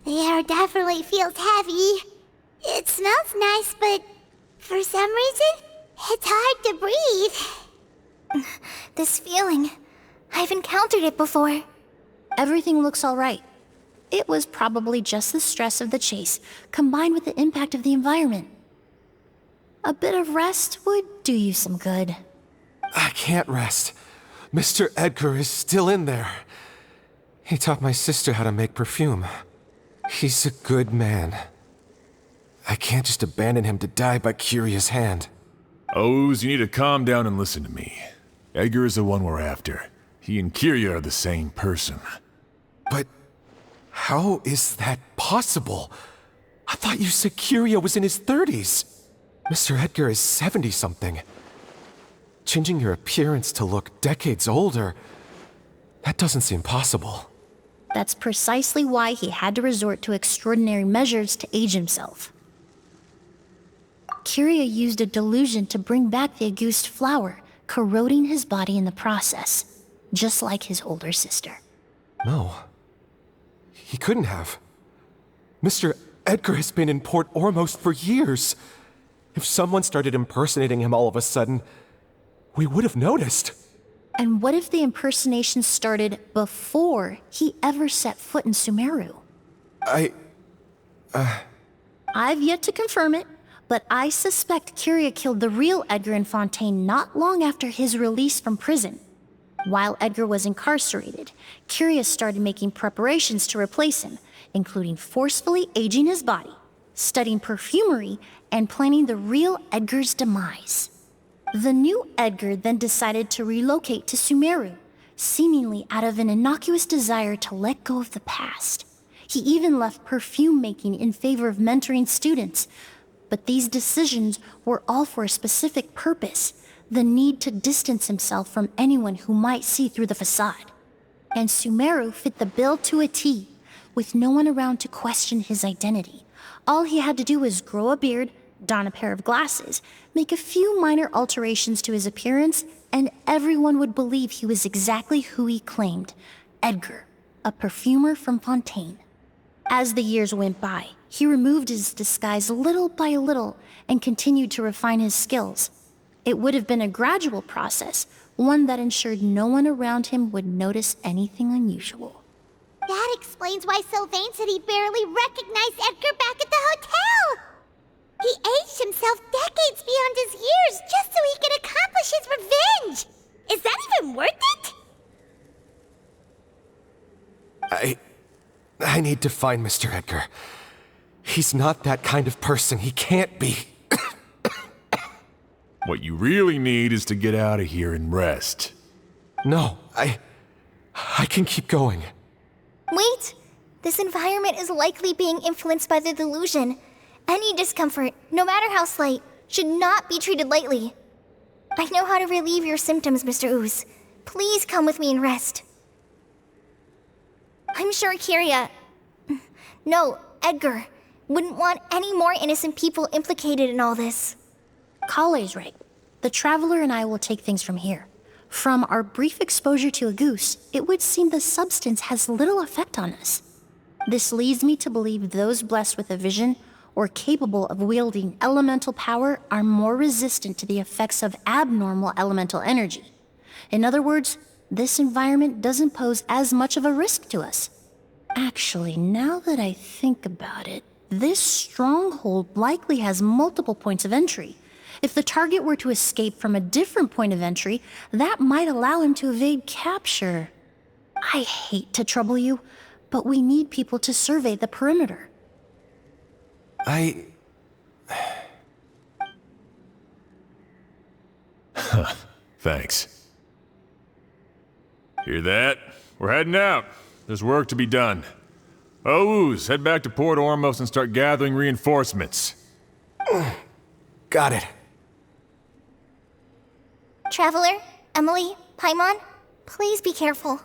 The air definitely feels heavy. It smells nice, but for some reason, it's hard to breathe. This feeling, I've encountered it before. Everything looks all right. it was probably just the stress of the chase, combined with the impact of the environment. A bit of rest would do you some good. I can't rest. Mr. Edgar is still in there. He taught my sister how to make perfume. He's a good man. I can't just abandon him to die by Kyria's hand. Oz, you need to calm down and listen to me. Edgar is the one we're after. He and Kyria are the same person. But how is that possible? I thought you said Kyria was in his 30s. Mr. Edgar is 70-something. Changing your appearance to look decades older, that doesn't seem possible. That's precisely why he had to resort to extraordinary measures to age himself. Kyria used a delusion to bring back the Auguste flower, corroding his body in the process, just like his older sister. No. He couldn't have. Mr. Edgar has been in Port Ormos for years. If someone started impersonating him all of a sudden, we would have noticed. And what if the impersonation started before he ever set foot in Sumeru? I've yet to confirm it, but I suspect Kyria killed the real Edgar in Fontaine not long after his release from prison. While Edgar was incarcerated, Kyria started making preparations to replace him, including forcefully aging his body, studying perfumery, and planning the real Edgar's demise. The new Edgar then decided to relocate to Sumeru, seemingly out of an innocuous desire to let go of the past. He even left perfume making in favor of mentoring students. But these decisions were all for a specific purpose, the need to distance himself from anyone who might see through the facade. And Sumeru fit the bill to a T, with no one around to question his identity. All he had to do was grow a beard, don a pair of glasses, make a few minor alterations to his appearance, and everyone would believe he was exactly who he claimed, Edgar, a perfumer from Fontaine. As the years went by, he removed his disguise little by little and continued to refine his skills. It would have been a gradual process, one that ensured no one around him would notice anything unusual. That explains why Sylvain said he barely recognized Edgar back at the hotel! He aged himself decades beyond his years just so he could accomplish his revenge! Is that even worth it? I need to find Mr. Edgar. He's not that kind of person. He can't be. What you really need is to get out of here and rest. No, I can keep going. Wait! This environment is likely being influenced by the delusion. Any discomfort, no matter how slight, should not be treated lightly. I know how to relieve your symptoms, Mr. Ooze. Please come with me and rest. I'm sure Kyria... No, Edgar wouldn't want any more innocent people implicated in all this. Kale's right. The Traveler and I will take things from here. From our brief exposure to a goose, it would seem the substance has little effect on us. This leads me to believe those blessed with a vision or capable of wielding elemental power are more resistant to the effects of abnormal elemental energy. In other words, this environment doesn't pose as much of a risk to us. Actually, now that I think about it, this stronghold likely has multiple points of entry. If the target were to escape from a different point of entry, that might allow him to evade capture. I hate to trouble you, but we need people to survey the perimeter. Thanks. Hear that? We're heading out. There's work to be done. Ooze, head back to Port Ormos and start gathering reinforcements. Got it. Traveler, Emilie, Paimon, please be careful.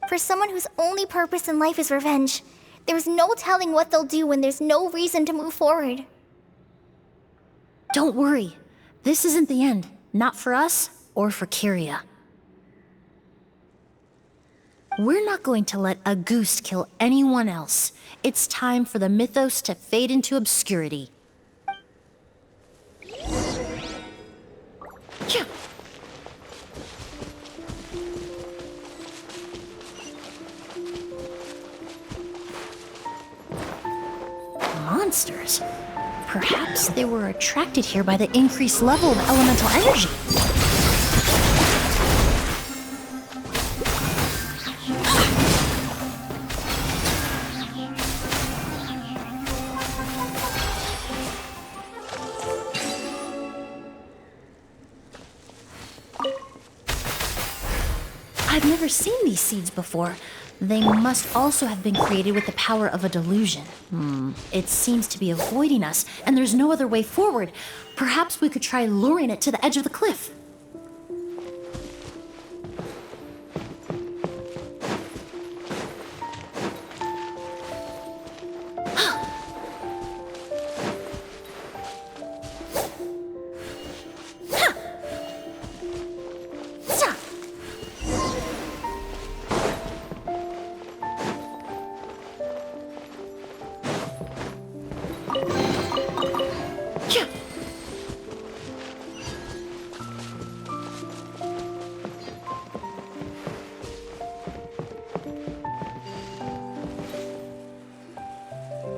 For someone whose only purpose in life is revenge, there's no telling what they'll do when there's no reason to move forward. Don't worry. This isn't the end. Not for us or for Kyria. We're not going to let a goose kill anyone else. It's time for the mythos to fade into obscurity. monsters. Perhaps they were attracted here by the increased level of elemental energy. I've never seen these seeds before. They must also have been created with the power of a delusion. It seems to be avoiding us, and there's no other way forward. Perhaps we could try luring it to the edge of the cliff.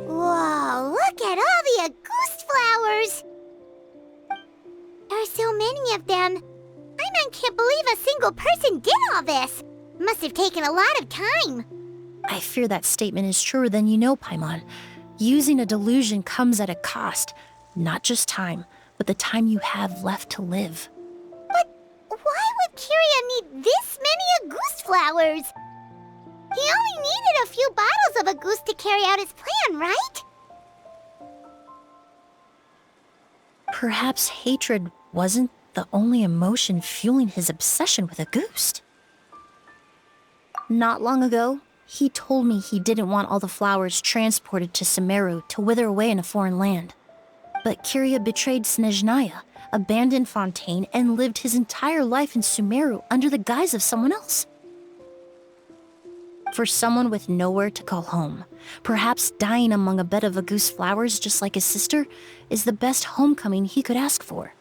Whoa, look at all the Auguste flowers! There are so many of them. I can't believe a single person did all this. Must have taken a lot of time. I fear that statement is truer than you know, Paimon. Using a delusion comes at a cost. Not just time, but the time you have left to live. But why would Kiria need this many Auguste flowers? He only needed a few bottles of Auguste to carry out his plan, right? Perhaps hatred wasn't the only emotion fueling his obsession with Auguste. Not long ago, he told me he didn't want all the flowers transported to Sumeru to wither away in a foreign land. But Kiria betrayed Snezhnaya, abandoned Fontaine, and lived his entire life in Sumeru under the guise of someone else. For someone with nowhere to call home, perhaps dying among a bed of Auguste flowers just like his sister is the best homecoming he could ask for.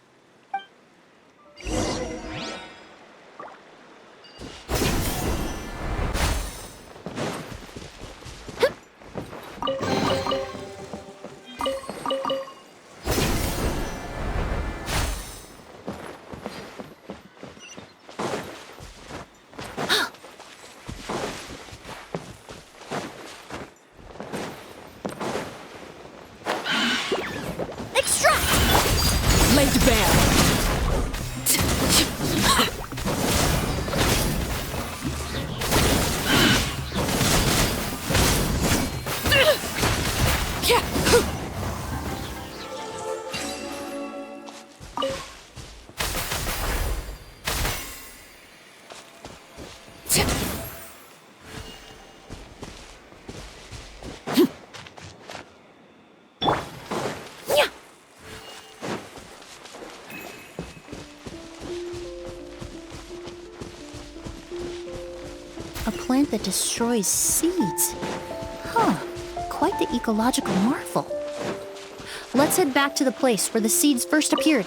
Laid to bear. A plant that destroys seeds. Quite the ecological marvel. Let's head back to the place where the seeds first appeared.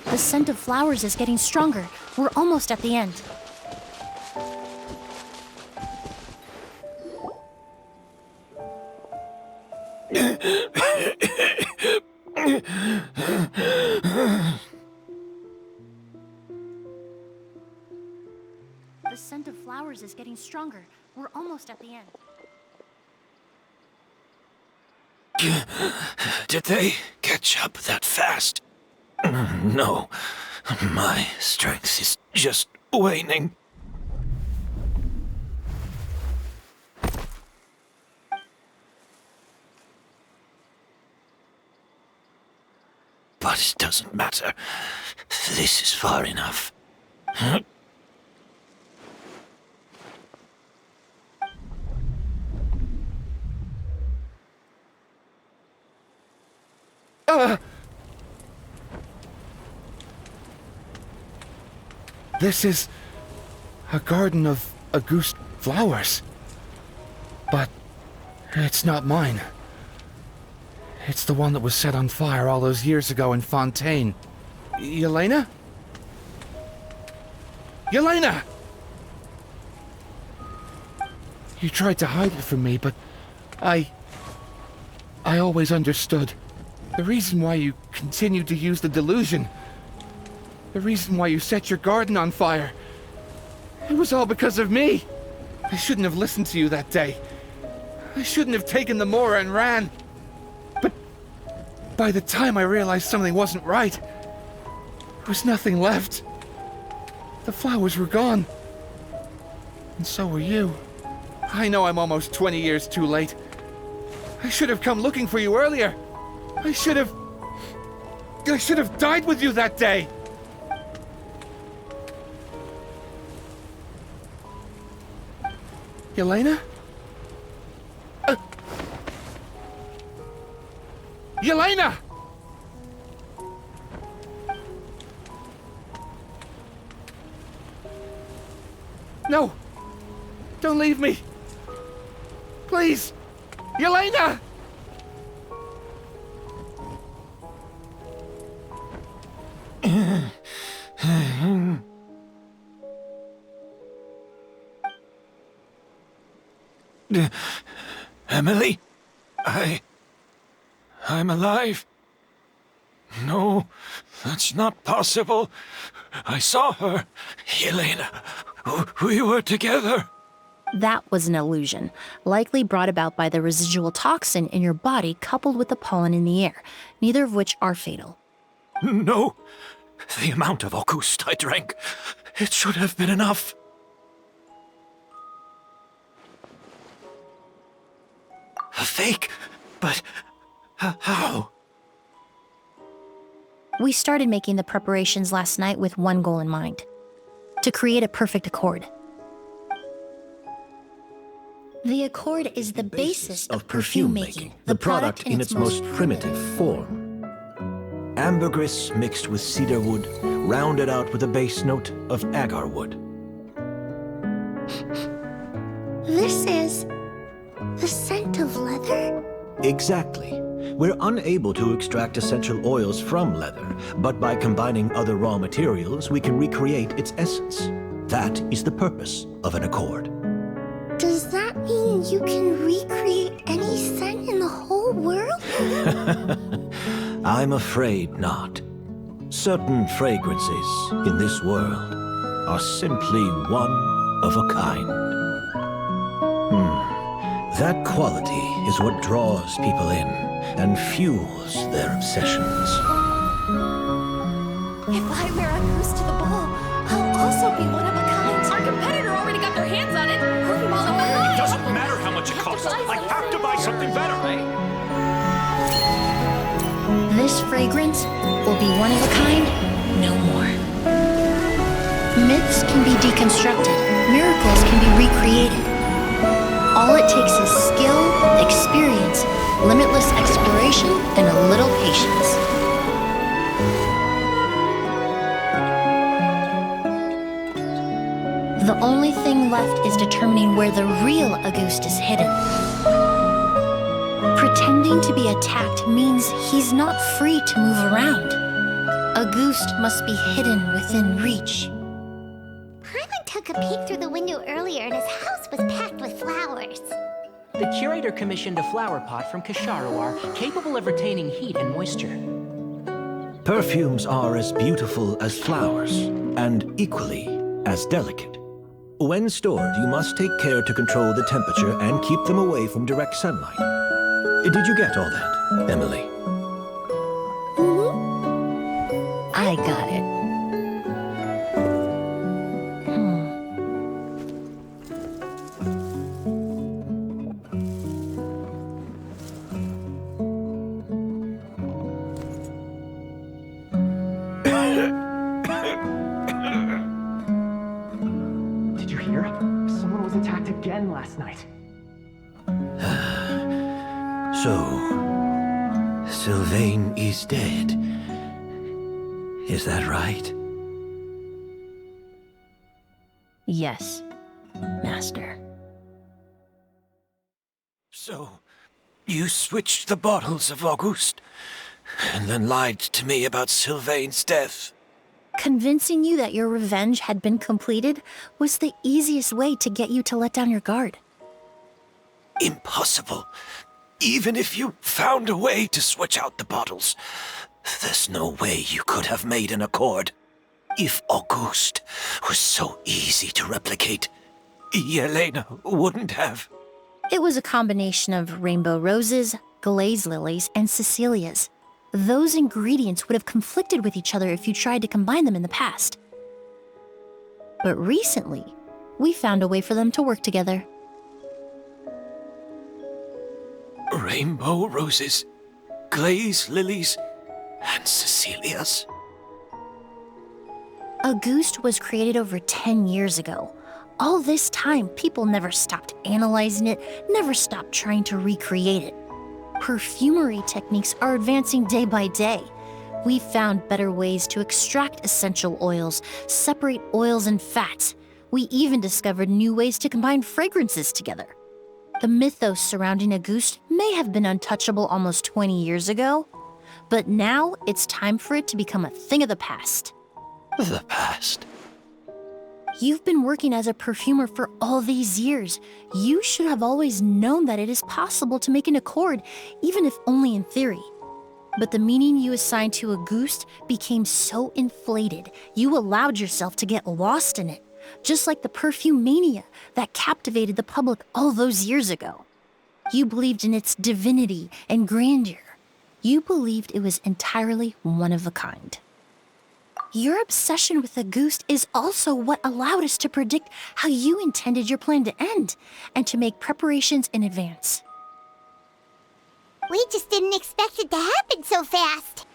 The scent of flowers is getting stronger. We're almost at the end. flowers is getting stronger. We're almost at the end. Did they catch up that fast? No. My strength is just waning. But it doesn't matter. This is far enough. This is a garden of Auguste flowers. But it's not mine. It's the one that was set on fire all those years ago in Fontaine. Yelena? Yelena! You tried to hide it from me, but I always understood. The reason why you continued to use the delusion, the reason why you set your garden on fire, it was all because of me. I shouldn't have listened to you that day. I shouldn't have taken the Mora and ran. But by the time I realized something wasn't right, there was nothing left. The flowers were gone. And so were you. I know I'm almost 20 years too late. I should have come looking for you earlier. I should have died with you that day. Yelena? Yelena! No! Don't leave me! Please! Yelena! Emilie? I'm alive. No, that's not possible. I saw her. Yelena, we were together. That was an illusion, likely brought about by the residual toxin in your body coupled with the pollen in the air, neither of which are fatal. No, the amount of Auguste I drank, it should have been enough. A fake? But how? We started making the preparations last night with one goal in mind: to create a perfect accord. The accord is the basis of perfume making, the product in its most primitive form. Ambergris mixed with cedarwood, rounded out with a base note of agarwood. This is the scent of leather? Exactly. We're unable to extract essential oils from leather, but by combining other raw materials, we can recreate its essence. That is the purpose of an accord. Does that mean you can recreate any scent in the whole world? I'm afraid not. Certain fragrances in this world are simply one of a kind. That quality is what draws people in and fuels their obsessions. If I wear a goose to the ball, I'll also be one of a kind. Our competitor already got their hands on it. Hurry, Molly. It doesn't matter how much it costs. I have to buy something better. This fragrance will be one of a kind, no more. Myths can be deconstructed, miracles can be recreated. All it takes is skill, experience, limitless exploration, and a little patience. The only thing left is determining where the real Auguste is hidden. Pretending to be attacked means he's not free to move around. Auguste must be hidden within reach. Paimon took a peek through the window earlier and his house was packed with flowers. The curator commissioned a flower pot from Kasharawar capable of retaining heat and moisture. Perfumes are as beautiful as flowers, and equally as delicate. When stored, you must take care to control the temperature and keep them away from direct sunlight. Did you get all that, Emilie? I got it. Did you hear? Someone was attacked again last night. So, Sylvain is dead. Is that right? Yes, Master. So, you switched the bottles of Auguste, and then lied to me about Sylvain's death. Convincing you that your revenge had been completed was the easiest way to get you to let down your guard. Impossible. Even if you found a way to switch out the bottles, there's no way you could have made an accord. If Auguste was so easy to replicate, Yelena wouldn't have. It was a combination of rainbow roses, glaze lilies, and Cecilias. Those ingredients would have conflicted with each other if you tried to combine them in the past. But recently, we found a way for them to work together. Rainbow roses, glaze lilies, and Cecilias. Auguste was created over 10 years ago. All this time, people never stopped analyzing it, never stopped trying to recreate it. Perfumery techniques are advancing day by day. We've found better ways to extract essential oils, separate oils and fats. We even discovered new ways to combine fragrances together. The mythos surrounding Auguste may have been untouchable almost 20 years ago, but now it's time for it to become a thing of the past. The past? You've been working as a perfumer for all these years. You should have always known that it is possible to make an accord, even if only in theory. But the meaning you assigned to Auguste became so inflated, you allowed yourself to get lost in it, just like the perfume mania that captivated the public all those years ago. You believed in its divinity and grandeur. You believed it was entirely one of a kind. Your obsession with Auguste is also what allowed us to predict how you intended your plan to end, and to make preparations in advance. We just didn't expect it to happen so fast.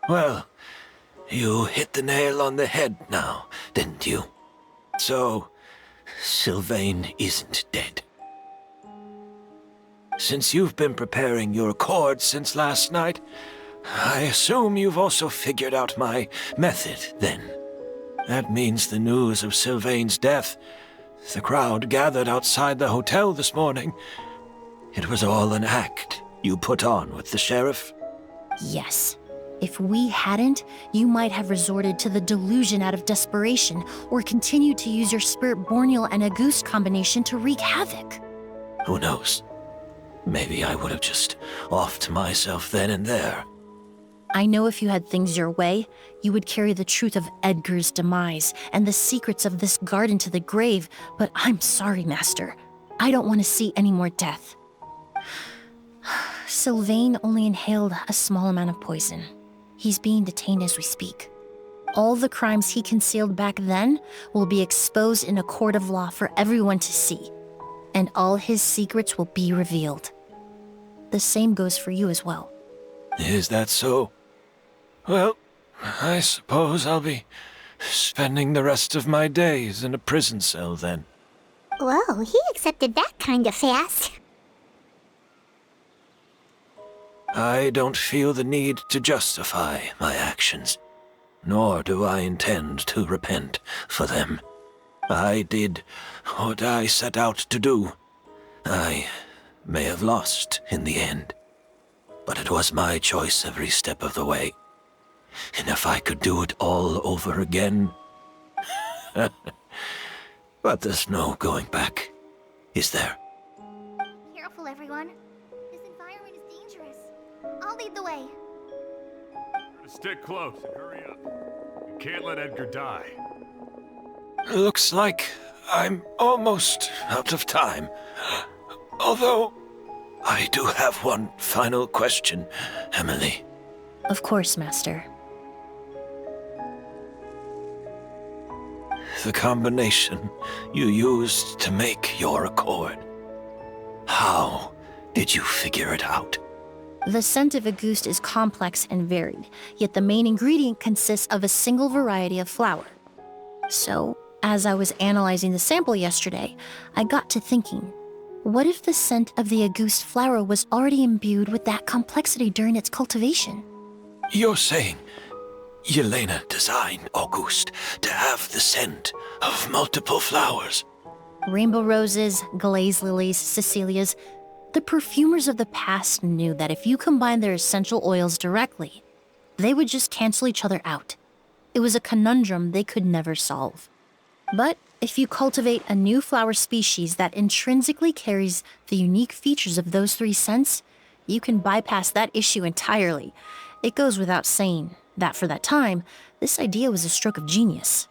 Well, you hit the nail on the head now, didn't you? So, Sylvain isn't dead. Since you've been preparing your accord since last night, I assume you've also figured out my method, then. That means the news of Sylvain's death. The crowd gathered outside the hotel this morning. It was all an act you put on with the sheriff? Yes. If we hadn't, you might have resorted to the delusion out of desperation, or continued to use your Spirit Borneal and Auguste combination to wreak havoc. Who knows? Maybe I would have just offed myself then and there. I know if you had things your way, you would carry the truth of Edgar's demise and the secrets of this garden to the grave, but I'm sorry, Master. I don't want to see any more death. Sylvain only inhaled a small amount of poison. He's being detained as we speak. All the crimes he concealed back then will be exposed in a court of law for everyone to see, and all his secrets will be revealed. The same goes for you as well. Is that so? Well, I suppose I'll be spending the rest of my days in a prison cell then. Whoa, he accepted that kind of fast. I don't feel the need to justify my actions, nor do I intend to repent for them. I did what I set out to do. I may have lost in the end, but it was my choice every step of the way. And if I could do it all over again... But there's no going back, is there? Careful, everyone. This environment is dangerous. I'll lead the way. Stick close and hurry up. You can't let Edgar die. Looks like I'm almost out of time. Although, I do have one final question, Emilie. Of course, Master. The combination you used to make your accord. How did you figure it out? The scent of Auguste is complex and varied, yet the main ingredient consists of a single variety of flower. So, as I was analyzing the sample yesterday, I got to thinking, what if the scent of the Auguste flower was already imbued with that complexity during its cultivation? You're saying Yelena designed Auguste to have the scent of multiple flowers? Rainbow roses, glaze lilies, Cecilias. The perfumers of the past knew that if you combined their essential oils directly, they would just cancel each other out. It was a conundrum they could never solve. But if you cultivate a new flower species that intrinsically carries the unique features of those three scents, you can bypass that issue entirely. It goes without saying that for that time, this idea was a stroke of genius.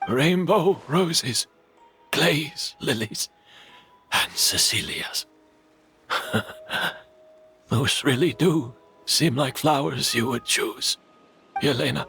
Rainbow roses, glaze lilies, and Cecilias. Those really do seem like flowers you would choose, Yelena.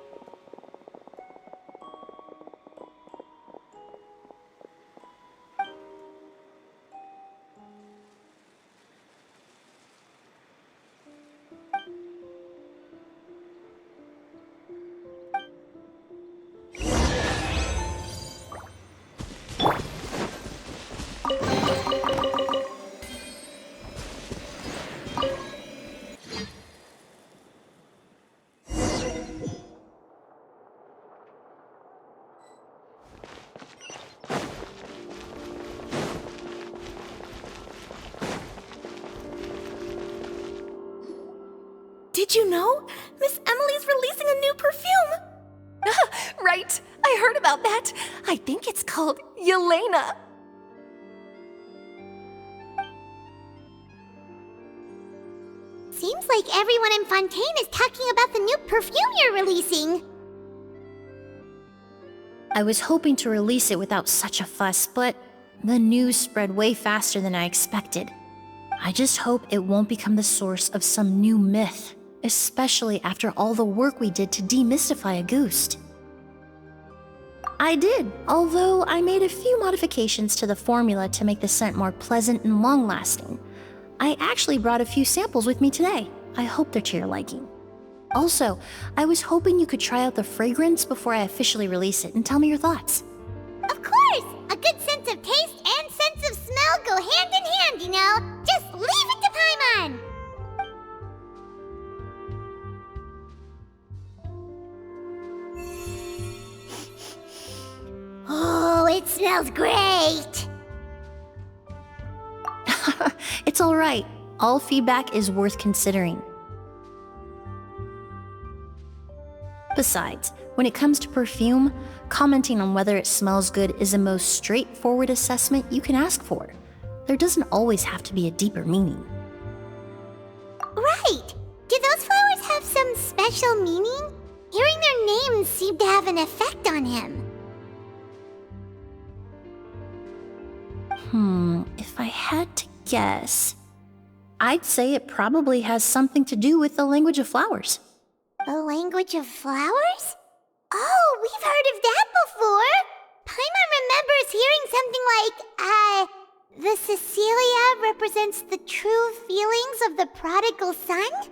Did you know? Miss Emilie's releasing a new perfume! Right, I heard about that. I think it's called Yelena. Seems like everyone in Fontaine is talking about the new perfume you're releasing. I was hoping to release it without such a fuss, but the news spread way faster than I expected. I just hope it won't become the source of some new myth, especially after all the work we did to demystify Auguste. I did, although I made a few modifications to the formula to make the scent more pleasant and long-lasting. I actually brought a few samples with me today. I hope they're to your liking. Also, I was hoping you could try out the fragrance before I officially release it and tell me your thoughts. Of course! A good sense of taste and sense of smell go hand in hand, you know? Just leave it to Paimon! Oh, it smells great! It's all right. All feedback is worth considering. Besides, when it comes to perfume, commenting on whether it smells good is the most straightforward assessment you can ask for. There doesn't always have to be a deeper meaning. Right! Do those flowers have some special meaning? Hearing their names seemed to have an effect on him. If I had to guess, I'd say it probably has something to do with the language of flowers. The language of flowers? Oh, we've heard of that before! Paimon remembers hearing something like, the Cecilia represents the true feelings of the prodigal son?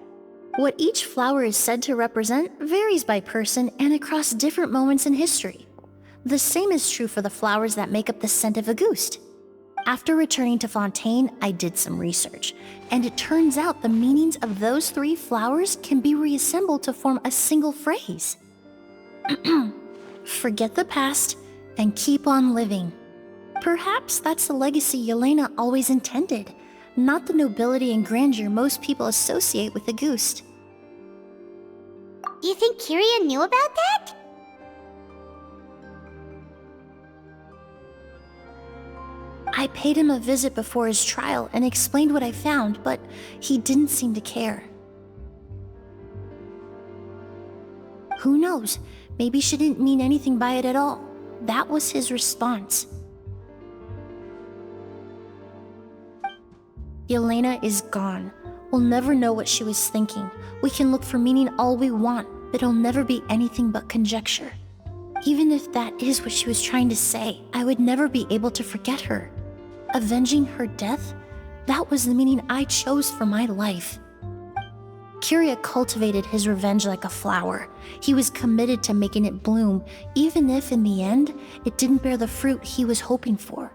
What each flower is said to represent varies by person and across different moments in history. The same is true for the flowers that make up the scent of Auguste. After returning to Fontaine, I did some research, and it turns out the meanings of those three flowers can be reassembled to form a single phrase. Forget the past and keep on living. Perhaps that's the legacy Yelena always intended, not the nobility and grandeur most people associate with Auguste. You think Kyria knew about that? I paid him a visit before his trial and explained what I found, but he didn't seem to care. Who knows? Maybe she didn't mean anything by it at all. That was his response. Yelena is gone. We'll never know what she was thinking. We can look for meaning all we want, but it'll never be anything but conjecture. Even if that is what she was trying to say, I would never be able to forget her. Avenging her death? That was the meaning I chose for my life. Kiria cultivated his revenge like a flower. He was committed to making it bloom, even if in the end, it didn't bear the fruit he was hoping for.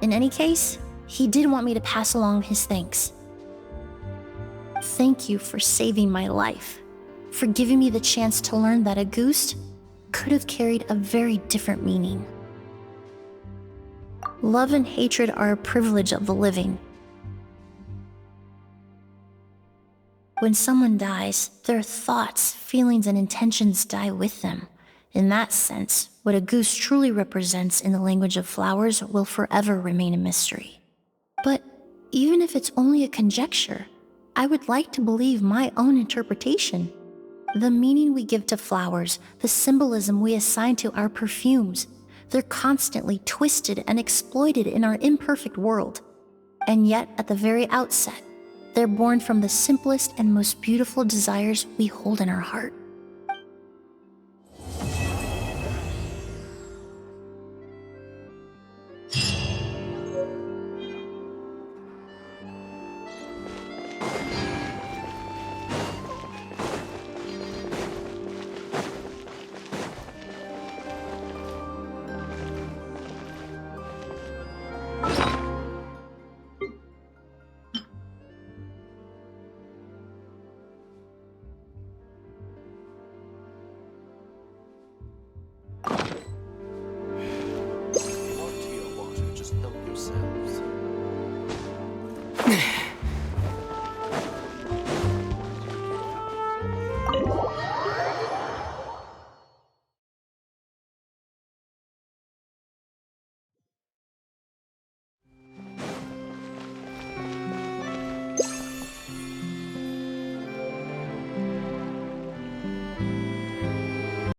In any case, he did want me to pass along his thanks. Thank you for saving my life, for giving me the chance to learn that a goose could have carried a very different meaning. Love and hatred are a privilege of the living. When someone dies, their thoughts, feelings, and intentions die with them. In that sense, what a goose truly represents in the language of flowers will forever remain a mystery. But even if it's only a conjecture, I would like to believe my own interpretation. The meaning we give to flowers, the symbolism we assign to our perfumes, they're constantly twisted and exploited in our imperfect world. And yet, at the very outset, they're born from the simplest and most beautiful desires we hold in our heart. Just help yourselves.